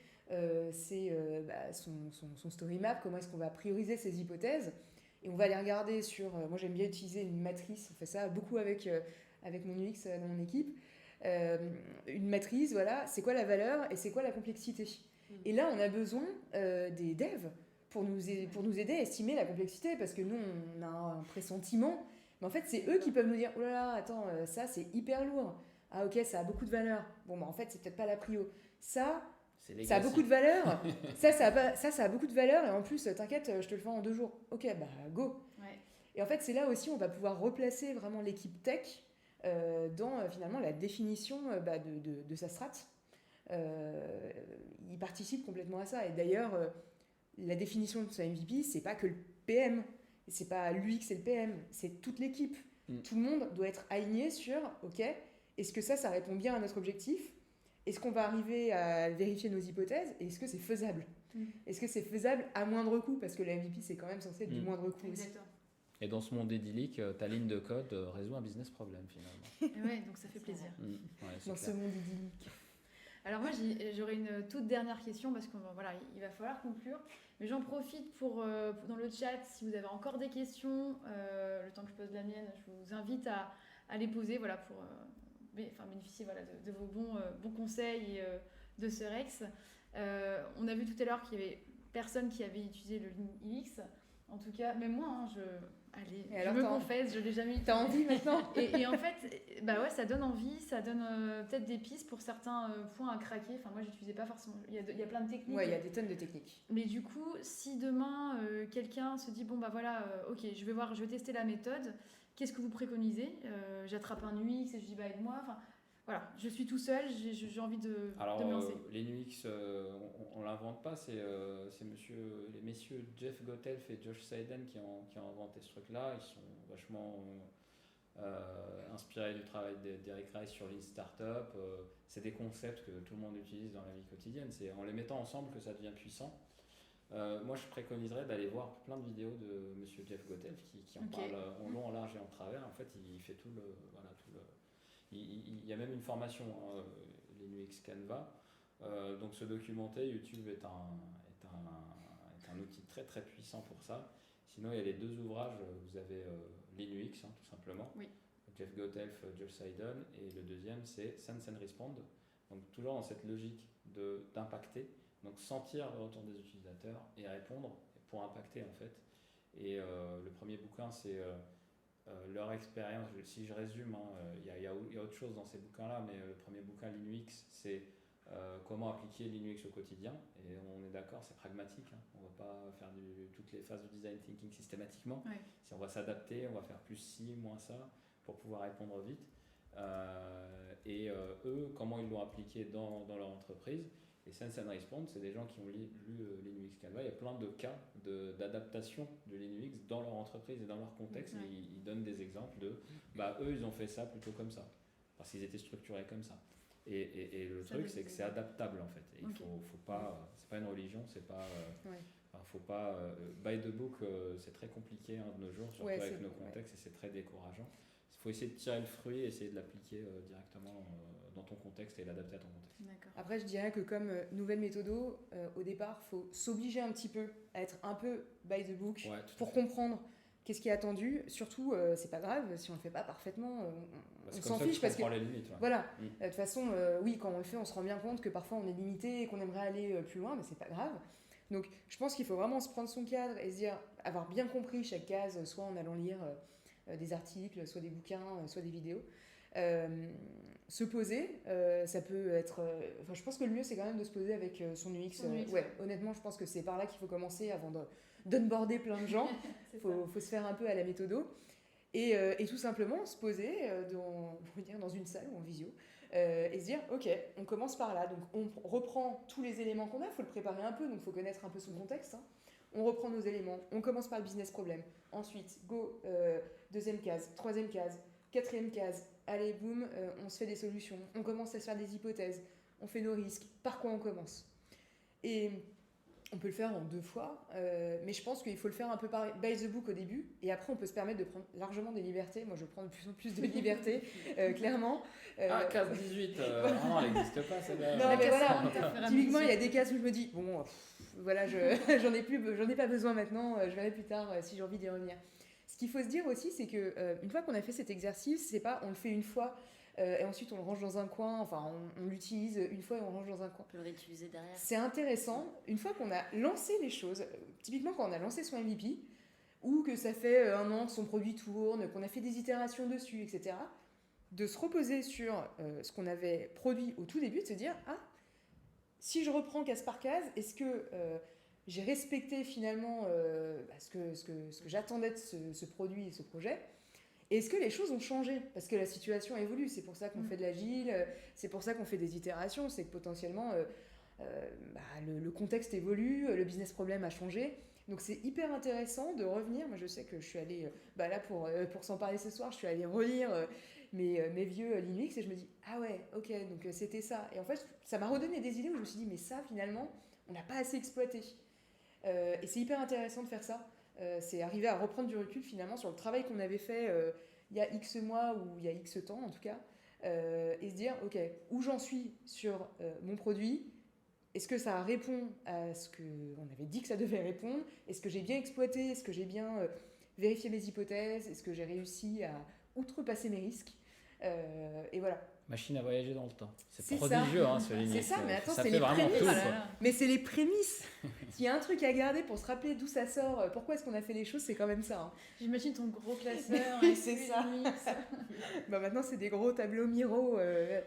son story map, comment est-ce qu'on va prioriser ses hypothèses, et on va les regarder sur, moi j'aime bien utiliser une matrice, on fait ça beaucoup avec mon UX dans mon équipe, une matrice, voilà, c'est quoi la valeur et c'est quoi la complexité. Et là on a besoin des devs pour nous aider à estimer la complexité, parce que nous, on a un pressentiment, mais en fait, c'est eux qui peuvent nous dire « Oh là là, attends, ça, c'est hyper lourd. Ah ok, ça a beaucoup de valeur. Bon, bah en fait, c'est peut-être pas la prio. Ça a beaucoup de valeur. ça a beaucoup de valeur, et en plus, t'inquiète, je te le fais en 2 jours. Ok, bah go. Ouais. Et en fait, c'est là aussi, on va pouvoir replacer vraiment l'équipe tech dans finalement la définition de sa strate. Il participe complètement à ça. Et d'ailleurs, la définition de sa MVP, c'est pas que le PM, c'est pas l'UX et le PM, c'est toute l'équipe. Tout le monde doit être aligné sur, ok, est-ce que ça répond bien à notre objectif ? Est-ce qu'on va arriver à vérifier nos hypothèses ? Et est-ce que c'est faisable ? Est-ce que c'est faisable à moindre coût ? Parce que la MVP, c'est quand même censé être du moindre coût aussi. Et dans ce monde idyllique, ta ligne de code résout un business problem finalement. Ouais, donc ça fait plaisir. Ouais, dans ce monde idyllique. Alors moi, j'aurais une toute dernière question parce qu'il va falloir conclure. Mais j'en profite pour dans le chat, si vous avez encore des questions, le temps que je pose la mienne, je vous invite à les poser, voilà, pour bénéficier de vos bons conseils et de ce Rex. On a vu tout à l'heure qu'il y avait personne qui avait utilisé le UX. En tout cas, même moi, je me confesse, je ne l'ai jamais utilisé. T'as envie maintenant ? et en fait, ça donne envie, ça donne peut-être des pistes pour certains points à craquer. Enfin, moi, je n'utilisais pas forcément. Il y a plein de techniques. Ouais, il y a des tonnes de techniques. Mais du coup, si demain, quelqu'un se dit, ok, je vais tester la méthode, qu'est-ce que vous préconisez ? J'attrape un UX et je dis, aide-moi. Enfin, voilà, je suis tout seul, j'ai envie de me lancer. Les UX, on ne l'invente pas, c'est les messieurs Jeff Gothelf et Josh Seiden qui ont inventé ce truc-là. Ils sont vachement inspirés du travail d'Eric Rice sur Lean Startup. C'est des concepts que tout le monde utilise dans la vie quotidienne. C'est en les mettant ensemble que ça devient puissant. Moi, je préconiserais d'aller voir plein de vidéos de monsieur Jeff Gothelf qui en parle en long, en large et en travers. En fait, il fait tout le... Il y a même une formation, l'UX Canva. Donc se documenter, YouTube est un outil très très puissant pour ça. Sinon, il y a les 2 ouvrages. Vous avez l'UX, tout simplement. Oui. Jeff Gothelf, Josh Seiden. Et le deuxième, c'est Sense and Respond. Donc toujours dans cette logique d'impacter. Donc sentir le retour des utilisateurs et répondre pour impacter en fait. Et le premier bouquin, c'est... leur expérience, si je résume, il y a autre chose dans ces bouquins-là, mais le premier bouquin, Linux, c'est comment appliquer Linux au quotidien. Et on est d'accord, c'est pragmatique. On ne va pas faire toutes les phases de design thinking systématiquement. Ouais. Si on va s'adapter, on va faire plus ci, moins ça, pour pouvoir répondre vite. Eux, comment ils l'ont appliqué dans leur entreprise. Et Sense and Respond, c'est des gens qui ont lu Linux Canva. Il y a plein de cas d'adaptation de Linux dans leur entreprise et dans leur contexte. Ouais. Et ils donnent des exemples de, eux, ils ont fait ça plutôt comme ça, parce qu'ils étaient structurés comme ça. Et le truc, c'est que c'est adaptable en fait. Et il faut pas, c'est pas une religion, c'est pas. Faut pas. By the book, c'est très compliqué de nos jours, surtout avec nos contextes, et c'est très décourageant. Il faut essayer de tirer le fruit et essayer de l'appliquer directement dans ton contexte et l'adapter à ton contexte. D'accord. Après, je dirais que comme nouvelle méthodo, au départ, il faut s'obliger un petit peu à être un peu by the book pour comprendre qu'est-ce qui est attendu. Surtout, c'est pas grave, si on le fait pas parfaitement, on s'en fiche parce que les limites, voilà. De toute façon, quand on le fait, on se rend bien compte que parfois on est limité et qu'on aimerait aller plus loin, mais c'est pas grave. Donc, je pense qu'il faut vraiment se prendre son cadre et se dire, avoir bien compris chaque case, soit en allant lire des articles, soit des bouquins, soit des vidéos. Se poser, ça peut être... je pense que le mieux, c'est quand même de se poser avec son UX. Honnêtement, je pense que c'est par là qu'il faut commencer avant d'onboarder plein de gens. Il faut se faire un peu à la méthodo. Et tout simplement se poser dans une salle ou en visio et se dire, ok, on commence par là. Donc, on reprend tous les éléments qu'on a. Il faut le préparer un peu, donc il faut connaître un peu son contexte. On reprend nos éléments. On commence par le business problem. Ensuite, go, 2e case, 3e case, 4e case. Allez, boum, on se fait des solutions, on commence à se faire des hypothèses, on fait nos risques, par quoi on commence. Et on peut le faire en 2 fois, mais je pense qu'il faut le faire un peu by the book au début, et après on peut se permettre de prendre largement des libertés. Moi, je prends de plus en plus de libertés, clairement. Case 18, non, elle n'existe pas, celle-là. Non, mais voilà, typiquement, il y a des cases où je me dis, bon, voilà, j'en ai pas besoin maintenant, je verrai plus tard si j'ai envie d'y revenir. Ce qu'il faut se dire aussi, c'est que une fois qu'on a fait cet exercice, c'est pas on le fait une fois et ensuite on le range dans un coin, enfin on l'utilise une fois et on range dans un coin. On peut le réutiliser derrière. C'est intéressant, une fois qu'on a lancé les choses, typiquement quand on a lancé son MVP, ou que ça fait 1 an que son produit tourne, qu'on a fait des itérations dessus, etc., de se reposer sur ce qu'on avait produit au tout début, de se dire, ah, si je reprends case par case, est-ce que j'ai respecté finalement ce que j'attendais de ce produit et ce projet ? Et est-ce que les choses ont changé ? Parce que la situation évolue, c'est pour ça qu'on fait de l'agile, c'est pour ça qu'on fait des itérations, c'est que potentiellement le contexte évolue, le business problem a changé. Donc c'est hyper intéressant de revenir. Moi je sais que je suis allée, là pour s'en parler ce soir, je suis allée relire mes vieux Linux et je me dis, ah ouais, ok, donc c'était ça. Et en fait, ça m'a redonné des idées où je me suis dit, mais ça finalement, on n'a pas assez exploité. Et c'est hyper intéressant de faire ça. C'est arriver à reprendre du recul finalement sur le travail qu'on avait fait il y a X mois ou il y a X temps en tout cas, et se dire, ok, où j'en suis sur mon produit ? Est-ce que ça répond à ce qu'on avait dit que ça devait répondre ? Est-ce que j'ai bien exploité ? Est-ce que j'ai bien vérifié mes hypothèses ? Est-ce que j'ai réussi à outrepasser mes risques ? Et voilà. Machine à voyager dans le temps. C'est C'est prodigieux, ça. ce Linux. C'est ça, mais attends, ça c'est fait les vraiment prémices. tout, Ah là quoi. là. Mais c'est les prémices. S'il y a un truc à garder pour se rappeler d'où ça sort, pourquoi est-ce qu'on a fait les choses, c'est quand même ça. Hein. J'imagine ton gros classeur. Oui, avec c'est tous les ça. Linux. Maintenant, c'est des gros tableaux Miro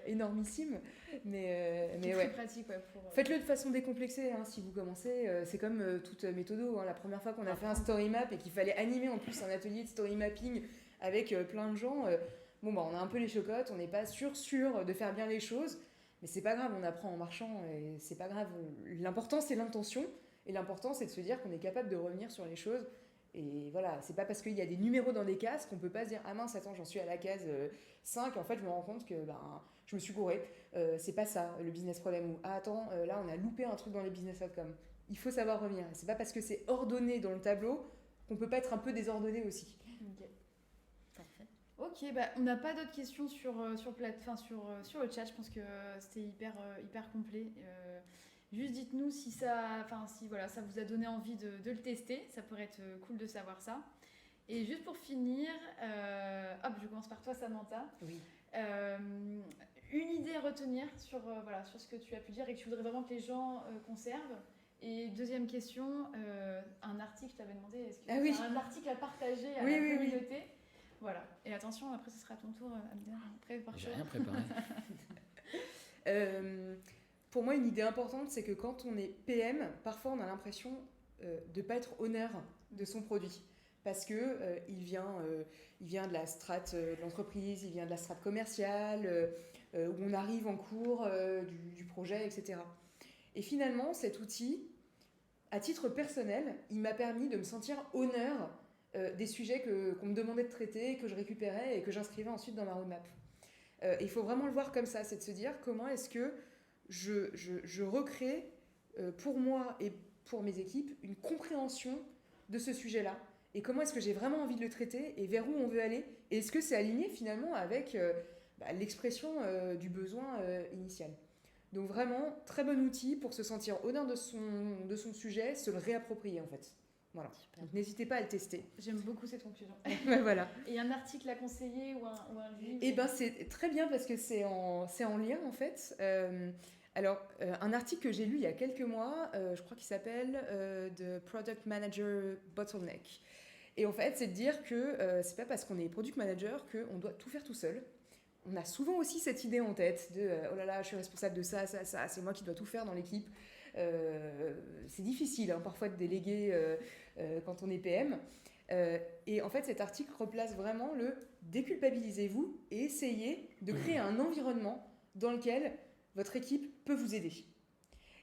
énormissimes. Mais C'est ouais. très pratique pour... Faites-le de façon décomplexée si vous commencez. C'est comme toute méthodo. La première fois qu'on a fait un story map et qu'il fallait animer en plus un atelier de story mapping avec plein de gens, on a un peu les chocottes, on n'est pas sûr de faire bien les choses. Mais c'est pas grave, on apprend en marchant et c'est pas grave. L'important, c'est l'intention. Et l'important, c'est de se dire qu'on est capable de revenir sur les choses. Et voilà, c'est pas parce qu'il y a des numéros dans des cases qu'on peut pas se dire, ah mince, attends, j'en suis à la case 5. En fait, je me rends compte que je me suis gouré. C'est pas ça, le business problem. Ou, ah attends, là, on a loupé un truc dans les business outcomes. Il faut savoir revenir. C'est pas parce que c'est ordonné dans le tableau qu'on peut pas être un peu désordonné aussi. Ok. Parfait. Ok, on n'a pas d'autres questions sur le chat. Je pense que c'était hyper complet. Juste dites-nous si ça vous a donné envie de le tester. Ça pourrait être cool de savoir ça. Et juste pour finir, je commence par toi, Samantha. Oui. Une idée à retenir sur ce que tu as pu dire et que tu voudrais vraiment que les gens conservent. Et deuxième question, un article, je t'avais demandé, est-ce que oui. c'est un article à partager à Oui, la oui, communauté ? Voilà. Et attention, après ce sera ton tour, Abder. J'ai rien préparé. Pour moi, une idée importante, c'est que quand on est PM, parfois on a l'impression de ne pas être honneur de son produit. Parce que il vient de la strate de l'entreprise, il vient de la strate commerciale, où on arrive en cours du projet, etc. Et finalement, cet outil, à titre personnel, il m'a permis de me sentir honneur des sujets qu'on me demandait de traiter, que je récupérais et que j'inscrivais ensuite dans ma roadmap. Il faut vraiment le voir comme ça, c'est de se dire comment est-ce que je recrée pour moi et pour mes équipes une compréhension de ce sujet-là et comment est-ce que j'ai vraiment envie de le traiter et vers où on veut aller et est-ce que c'est aligné finalement avec l'expression du besoin initial. Donc vraiment, très bon outil pour se sentir honneur de son sujet, se le réapproprier en fait. Voilà. Donc n'hésitez pas à le tester. J'aime beaucoup cette conclusion. Voilà. Et un article à conseiller ou un livre ? Eh ben c'est très bien parce que c'est en lien en fait. Un article que j'ai lu il y a quelques mois, je crois qu'il s'appelle The Product Manager Bottleneck. Et en fait, c'est de dire que c'est pas parce qu'on est product manager qu'on doit tout faire tout seul. On a souvent aussi cette idée en tête de oh là là, je suis responsable de ça, c'est moi qui dois tout faire dans l'équipe. C'est difficile parfois de déléguer quand on est PM. Et en fait, cet article replace vraiment le déculpabilisez-vous et essayez de créer un environnement dans lequel votre équipe peut vous aider.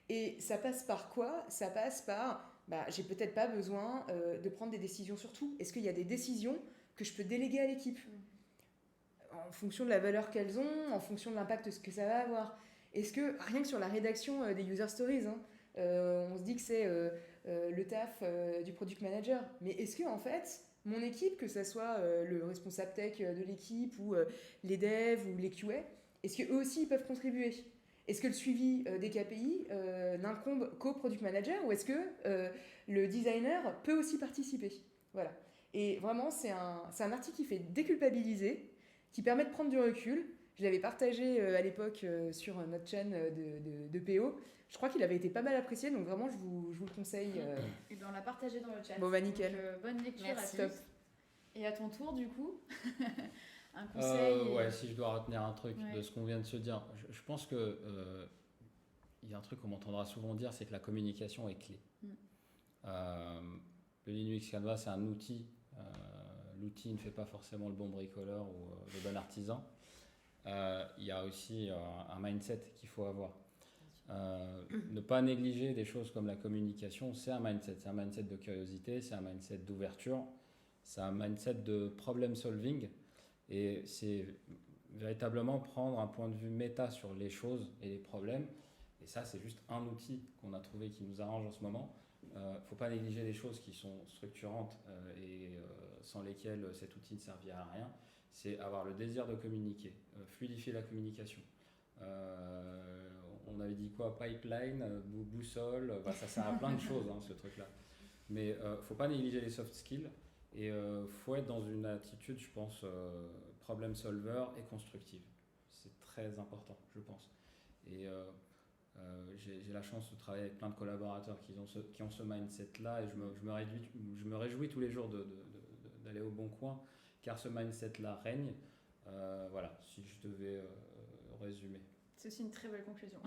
Et ça passe par quoi ? Ça passe par j'ai peut-être pas besoin de prendre des décisions sur tout. Est-ce qu'il y a des décisions que je peux déléguer à l'équipe ? En fonction de la valeur qu'elles ont, en fonction de l'impact que ça va avoir. Est-ce que, rien que sur la rédaction des user stories, on se dit que c'est le taf du product manager, mais est-ce que en fait, mon équipe, que ce soit le responsable tech de l'équipe ou les devs ou les QA, est-ce qu'eux aussi ils peuvent contribuer ? Est-ce que le suivi des KPI n'incombe qu'au product manager ou est-ce que le designer peut aussi participer ? Voilà. Et vraiment, c'est un article qui fait déculpabiliser, qui permet de prendre du recul Je l'avais partagé à l'époque sur notre chaîne de PO. Je crois qu'il avait été pas mal apprécié, donc vraiment, je vous le conseille. Et ben on l'a partagé dans le chat. Bon, bah nickel. Donc, bonne lecture Merci. à tous. Et à ton tour, du coup, un conseil Ouais, si je dois retenir un truc Ouais. de ce qu'on vient de se dire, je pense que il y a un truc qu'on m'entendra souvent dire, c'est que la communication est clé. Le Linux Canvas, c'est un outil. L'outil ne fait pas forcément le bon bricoleur ou le bon artisan. Il y a aussi un mindset qu'il faut avoir. Ne pas négliger des choses comme la communication, c'est un mindset. C'est un mindset de curiosité, c'est un mindset d'ouverture, c'est un mindset de problem solving. Et c'est véritablement prendre un point de vue méta sur les choses et les problèmes. Et ça, c'est juste un outil qu'on a trouvé qui nous arrange en ce moment. Il ne faut pas négliger les choses qui sont structurantes et sans lesquelles cet outil ne servira à rien. C'est avoir le désir de communiquer, fluidifier la communication. On avait dit quoi? Pipeline, boussole, ça sert à plein de choses, ce truc-là. Mais il ne faut pas négliger les soft skills et faut être dans une attitude, je pense, problem solver et constructive. C'est très important, je pense. Et j'ai la chance de travailler avec plein de collaborateurs qui ont ce mindset-là et je me réjouis tous les jours d'aller au bon coin car ce mindset-là règne. Voilà, si je devais résumer. C'est aussi une très belle conclusion.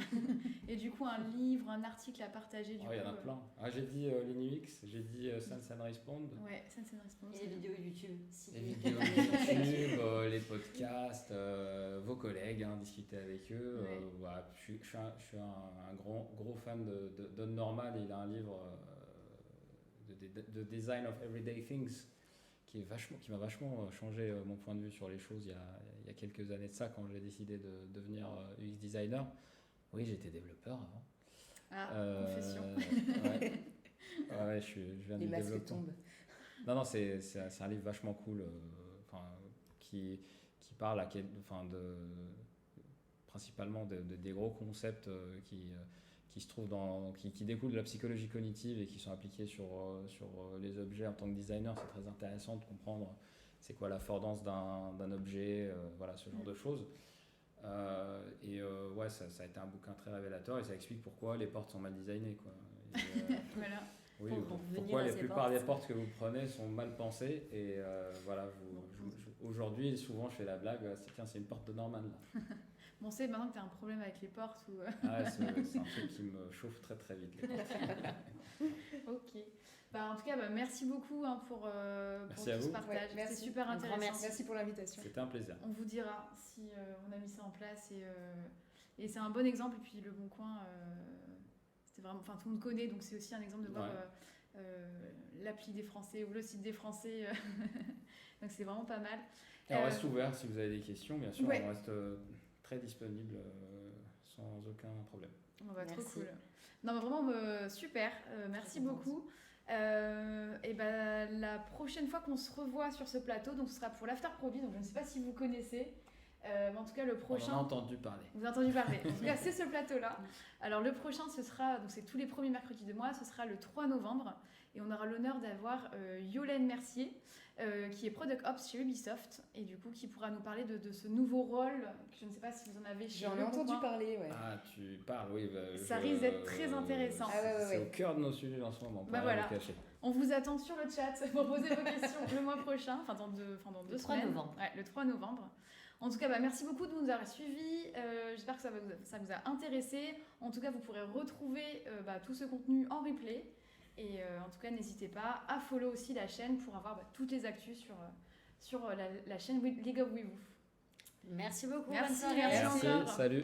Et du coup, un livre, un article à partager. Il y en a plein. J'ai dit Linux, j'ai dit Sense and Respond. Ouais, Sense and Respond. Et les vidéos YouTube. Les vidéos YouTube, les podcasts, vos collègues, discuter avec eux. Ouais. Voilà. Je suis un gros fan de Don Norman. Il a un livre de Design of Everyday Things qui m'a vachement changé mon point de vue sur les choses il y a quelques années de ça, quand j'ai décidé de devenir UX designer. Oui, j'étais développeur avant. Ah, confession. Ouais, je viens Les du masques développement. tombent. Non, c'est un livre vachement cool qui parle principalement des gros concepts qui se trouvent qui découlent de la psychologie cognitive et qui sont appliqués sur les objets. En tant que designer, c'est très intéressant de comprendre c'est quoi l'affordance d'un objet, ce genre de choses. Ça a été un bouquin très révélateur et ça explique pourquoi les portes sont mal designées, quoi. Et, Voilà. oui, Pour revenir pourquoi à la ces plupart portes. des portes que vous prenez sont mal pensées et aujourd'hui souvent je fais la blague, tiens, c'est une porte de Norman là. Bon, c'est maintenant que tu as un problème avec les portes ou... C'est un truc qui me chauffe très très vite, les portes. Ok. En tout cas, merci beaucoup pour Merci tout à vous. ce partage. Ouais, C'était merci. super Un grand intéressant. Merci pour l'invitation. C'était un plaisir. On vous dira si on a mis ça en place et c'est un bon exemple. Et puis Le Bon Coin, c'était vraiment, tout le monde connaît, donc c'est aussi un exemple de voir l'appli des Français ou le site des Français. Donc c'est vraiment pas mal. Et on reste ouvert si vous avez des questions, bien sûr. Ouais. On reste très disponible sans aucun problème. Trop Merci. cool. Non, mais vraiment super. Merci beaucoup. La prochaine fois qu'on se revoit sur ce plateau, donc ce sera pour l'After Probi. Donc je ne sais pas si vous connaissez. Mais en tout cas, le prochain. On en a entendu parler. Vous avez entendu parler. En tout cas, c'est ce plateau-là. Alors, le prochain, ce sera, donc c'est tous les premiers mercredis de mois, ce sera le 3 novembre. Et on aura l'honneur d'avoir Yolène Mercier, qui est Product Ops chez Ubisoft. Et du coup, qui pourra nous parler de ce nouveau rôle, que je ne sais pas si vous en avez chez J'en ai Le Bon entendu Coin. parler, ouais. Ah, tu parles, oui. Ça risque d'être très intéressant. C'est au cœur de nos sujets en ce moment. Bah voilà. On vous attend sur le chat pour poser vos questions le mois prochain, dans deux Le 3 semaines. novembre. Ouais, le 3 novembre. En tout cas, merci beaucoup de nous avoir suivis. J'espère que ça vous a intéressé. En tout cas, vous pourrez retrouver tout ce contenu en replay. Et en tout cas, n'hésitez pas à follow aussi la chaîne pour avoir toutes les actus sur la chaîne League of Weeboo. Merci beaucoup. Merci, bonne soirée. merci. Merci, encore. salut.